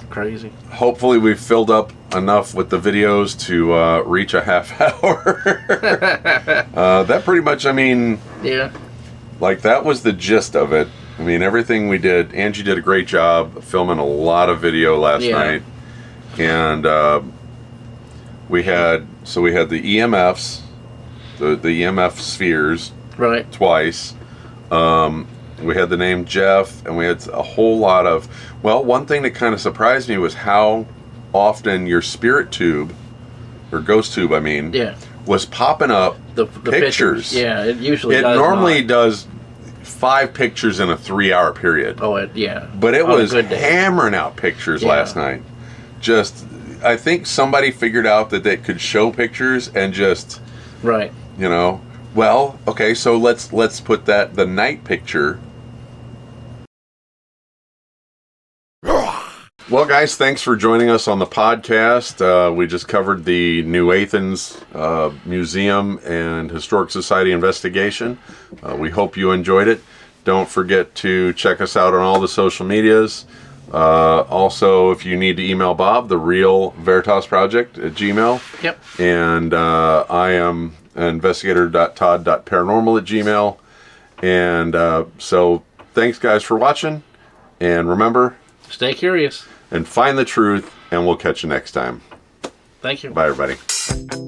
S8: crazy.
S1: Hopefully we've filled up enough with the videos to reach a half hour. That pretty much, I mean, like that was the gist of it. I mean, everything we did, Angie did a great job filming a lot of video last night. And we had the EMFs, the EMF spheres,
S8: right,
S1: twice. We had the name Jeff, and we had a whole lot of, well, one thing that kind of surprised me was how often your spirit tube, or ghost tube, I mean, was popping up
S8: the
S1: pictures.
S8: Yeah, it usually
S1: it
S8: does. It
S1: normally does 5 pictures in a 3-hour period.
S8: Oh,
S1: But it was hammering out pictures last night. Just, I think somebody figured out that they could show pictures and just,
S8: right,
S1: you know, Well, okay, so let's put the night picture. Well, guys, thanks for joining us on the podcast. We just covered the New Athens Museum and Historic Society investigation. We hope you enjoyed it. Don't forget to check us out on all the social medias. Also, if you need to email Bob, the Real Veritas Project at Gmail.
S8: Yep.
S1: And I am investigator.todd.paranormal at Gmail. And so thanks, guys, for watching. And remember,
S8: Stay curious.
S1: and find the truth, and we'll catch you next time.
S8: Thank you.
S1: Bye, everybody.